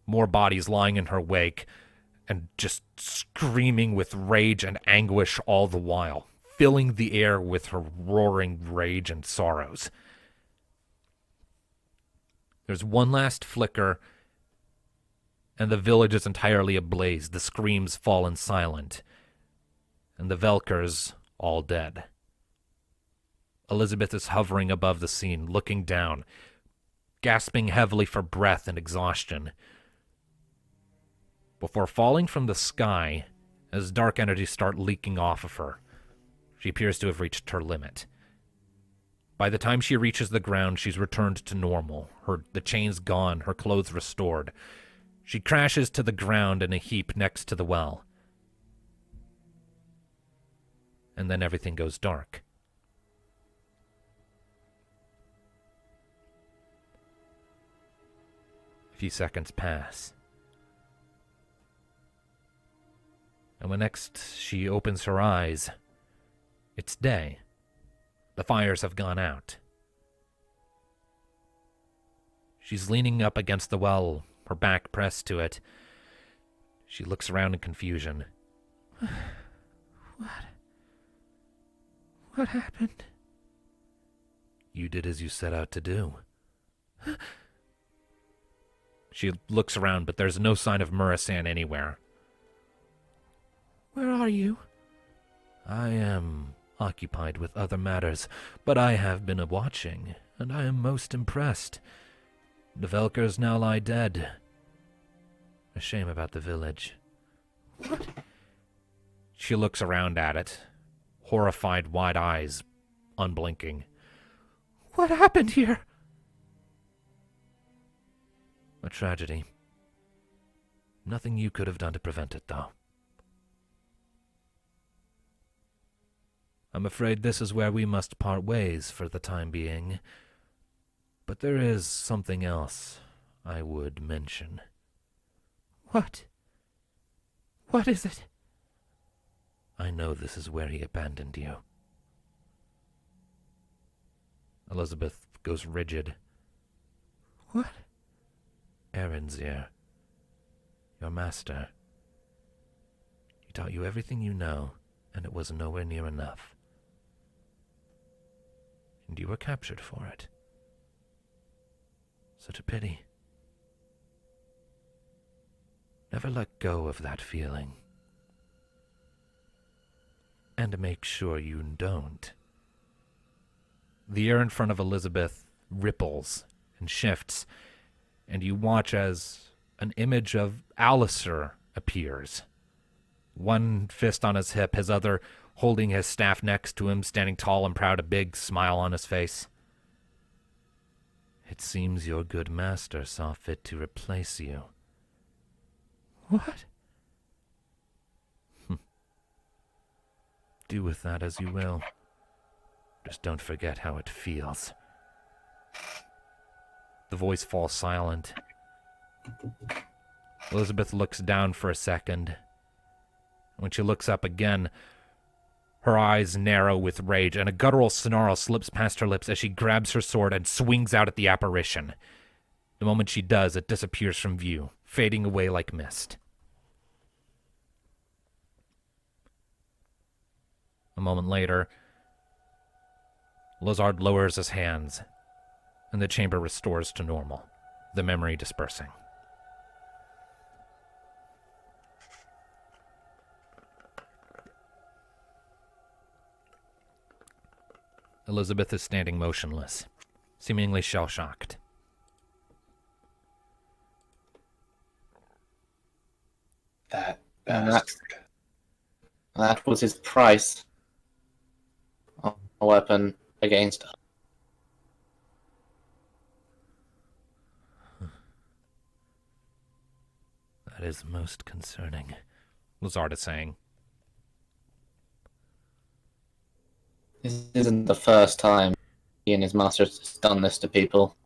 more bodies lying in her wake, and just screaming with rage and anguish all the while, filling the air with her roaring rage and sorrows. There's one last flicker, and the village is entirely ablaze. The screams fallen silent, and the Velkers all dead. Elizabeth is hovering above the scene, looking down, gasping heavily for breath and exhaustion, before falling from the sky as dark energies start leaking off of her. She appears to have reached her limit. By the time she reaches the ground, she's returned to normal, the chains gone, her clothes restored. She crashes to the ground in a heap next to the well. And then everything goes dark. A few seconds pass. And when next she opens her eyes, it's day. The fires have gone out. She's leaning up against the well, her back pressed to it. She looks around in confusion. What happened? You did as you set out to do. She looks around, but there's no sign of Murasan anywhere. Where are you? I am occupied with other matters, but I have been watching, and I am most impressed. The Velkers now lie dead. A shame about the village. What? She looks around at it, horrified, wide eyes, unblinking. What happened here? A tragedy. Nothing you could have done to prevent it, though. I'm afraid this is where we must part ways for the time being. But there is something else I would mention. What? What is it? I know this is where he abandoned you. Elizabeth goes rigid. What? Erinzir, your master. He taught you everything you know, and it was nowhere near enough. And you were captured for it. Such a pity. Never let go of that feeling. And make sure you don't. The air in front of Elizabeth ripples and shifts, and you watch as an image of Alistair appears. One fist on his hip, his other holding his staff next to him, standing tall and proud, a big smile on his face. It seems your good master saw fit to replace you. What? Do with that as you will. Just don't forget how it feels. The voice falls silent. Elizabeth looks down for a second. When she looks up again, her eyes narrow with rage, and a guttural snarl slips past her lips as she grabs her sword and swings out at the apparition. The moment she does, it disappears from view, fading away like mist. A moment later, Lazard lowers his hands, and the chamber restores to normal, the memory dispersing. Elizabeth is standing motionless, seemingly shell-shocked. That was his price. A weapon against us. That is most concerning, Lazard is saying. This isn't the first time he and his master has done this to people.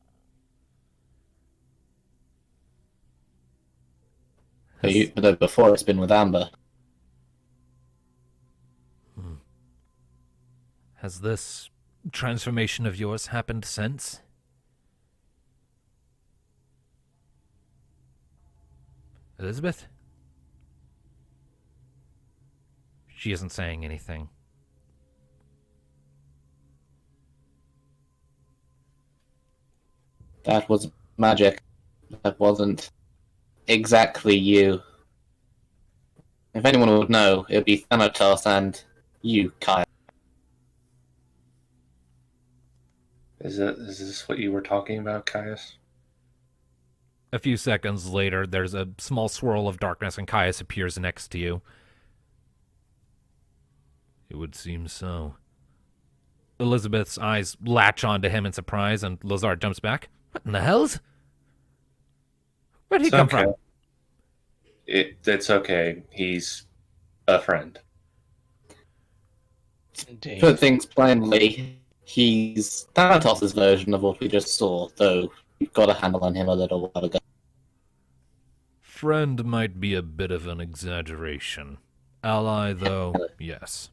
Though before it's been with Amber. Has this transformation of yours happened since? Elizabeth? She isn't saying anything. That was magic. That wasn't exactly you. If anyone would know, it would be Thanatos and you, Kyle. Is this what you were talking about, Caius? A few seconds later, there's a small swirl of darkness and Caius appears next to you. It would seem so. Elizabeth's eyes latch onto him in surprise, and Lazar jumps back. What in the hells? Where'd he It's come okay. from? It's okay. He's a friend. Indeed. Put things plainly, he's Thanatos' version of what we just saw, though we've got a handle on him a little while ago. Friend might be a bit of an exaggeration. Ally, though, yes.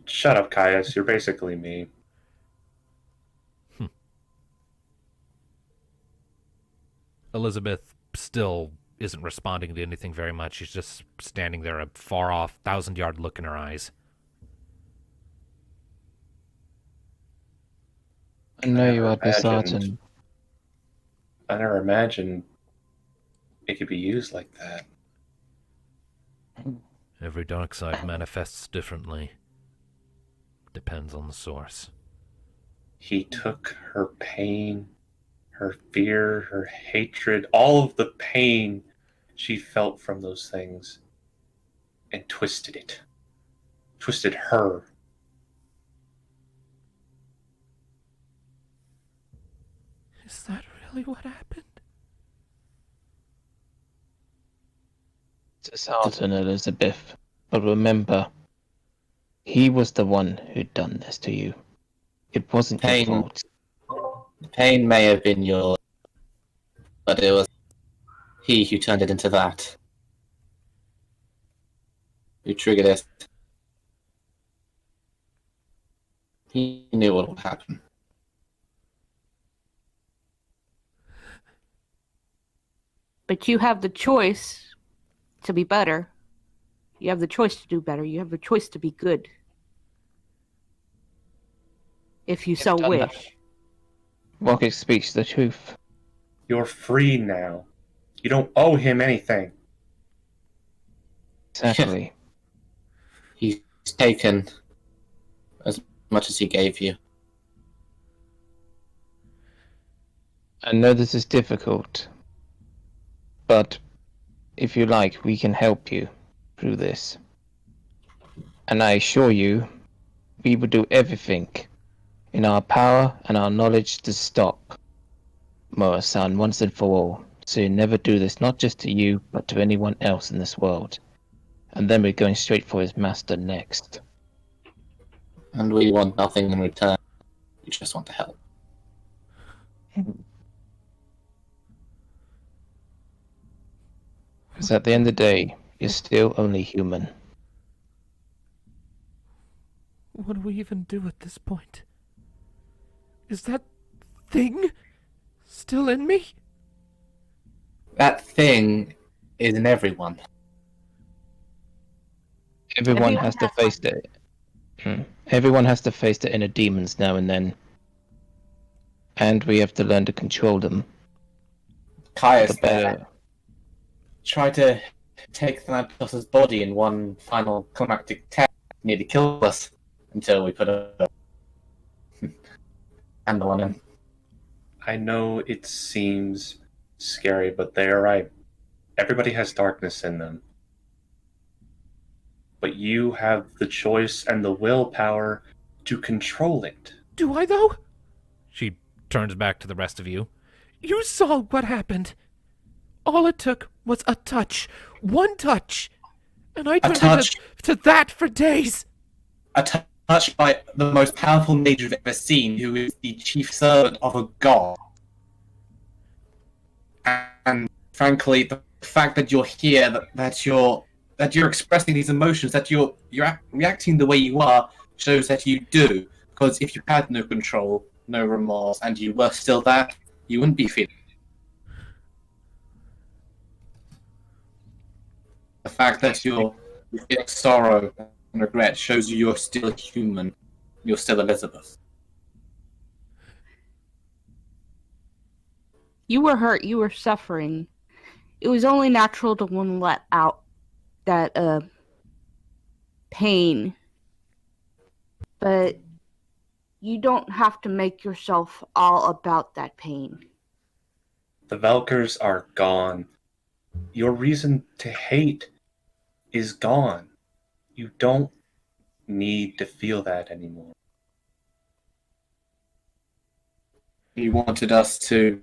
Shut up, Caius. You're basically me. Elizabeth still isn't responding to anything very much. She's just standing there, a far-off, 1,000-yard look in her eyes. I know you are imagined- disheartened. I never imagined it could be used like that. Every dark side manifests differently. Depends on the source. He took her pain, her fear, her hatred, all of the pain she felt from those things, and twisted it. Twisted her. Is that really what happened? Disheartened, Elizabeth. But remember, he was the one who'd done this to you. It wasn't Pain. your fault. The pain may have been yours, but it was he who turned it into that. Who triggered it. He knew what would happen. But you have the choice to be better. You have the choice to do better. You have the choice to be good. If you so done wish. that. Rocket speaks the truth. You're free now. You don't owe him anything. Exactly. He's taken as much as he gave you. I know this is difficult, but if you like, we can help you through this. And I assure you, we will do everything in our power and our knowledge to stop Moa-san once and for all, so you never do this, not just to you, but to anyone else in this world. And then we're going straight for his master next. And we want nothing in return. We just want to help. Because at the end of the day, you're still only human. What do we even do at this point? Is that thing still in me? That thing is in everyone. Everyone has to face it. Everyone has to face the inner demons now and then. And we have to learn to control them. Caius The better. there tried to take Thanatos' body in one final climactic test. Nearly killed us until we put a handle on him. I know it seems scary, but they are right. Everybody has darkness in them. But you have the choice and the willpower to control it. Do I, though? She turns back to the rest of you. You saw what happened. All it took was a touch. One touch. And I turned touch. to that for days. A touch by the most powerful mage you've ever seen, who is the chief servant of a god. And frankly, the fact that you're here, that you're expressing these emotions, that you're reacting the way you are, shows that you do. Because if you had no control, no remorse, and you were still that, you wouldn't be feeling. The fact that you're feeling sorrow and regret shows you're still human. You're still Elizabeth. You were hurt. You were suffering. It was only natural to want to let out that pain. But you don't have to make yourself all about that pain. The Valkyrs are gone. Your reason to hate is gone. You don't need to feel that anymore. You wanted us to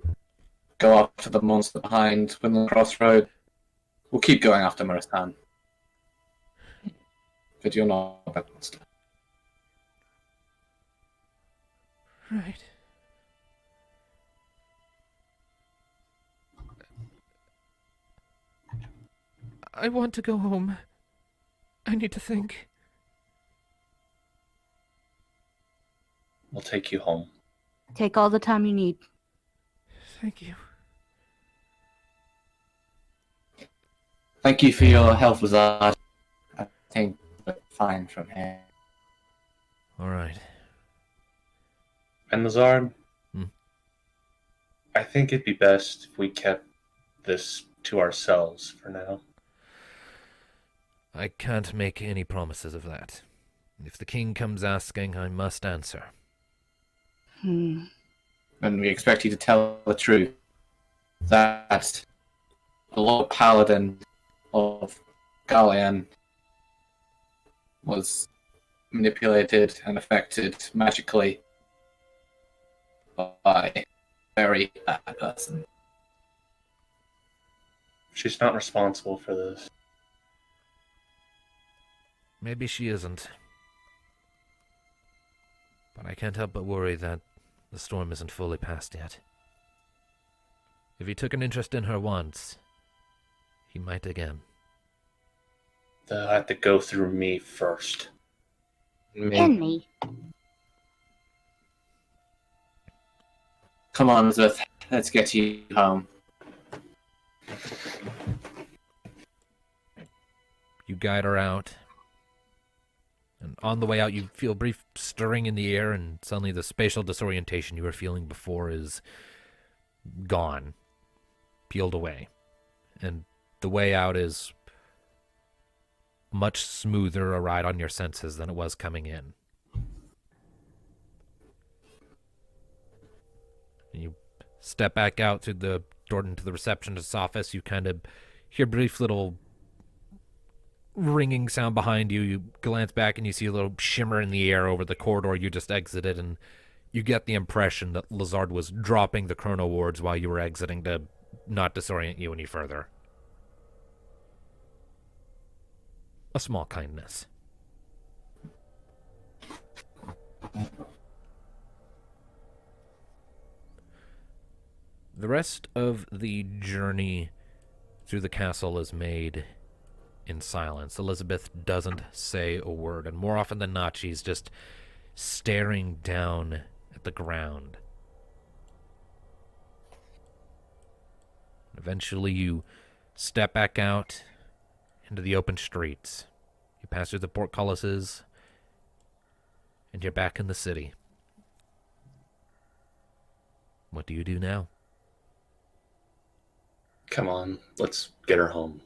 go after the monster behind Windland Crossroad. We'll keep going after Muristan. But you're not that monster. Right. I want to go home. I need to think. We'll take you home. Take all the time you need. Thank you. Thank you for your help with that. I think we're fine from here. All right. And Lazard, Hmm? I think it'd be best if we kept this to ourselves for now. I can't make any promises of that. If the king comes asking, I must answer. And we expect you to tell the truth. That the Lord Paladin of Gallian was manipulated and affected magically by a very bad person. She's not responsible for this. Maybe she isn't. But I can't help but worry that the storm isn't fully past yet. If he took an interest in her once, he might again. They'll have to go through me first. And me. Come on, Elizabeth. Let's get you home. You guide her out. And on the way out, you feel a brief stirring in the air, and suddenly the spatial disorientation you were feeling before is gone, peeled away. And the way out is much smoother a ride on your senses than it was coming in. And you step back out through the door into the receptionist's office. You kind of hear a brief little ringing sound behind you. You glance back and you see a little shimmer in the air over the corridor you just exited, and you get the impression that Lazard was dropping the chrono wards while you were exiting to not disorient you any further. A small kindness. The rest of the journey through the castle is made in silence. Elizabeth doesn't say a word, and more often than not, she's just staring down at the ground. Eventually, you step back out into the open streets. You pass through the portcullises, and you're back in the city. What do you do now? Come on, let's get her home.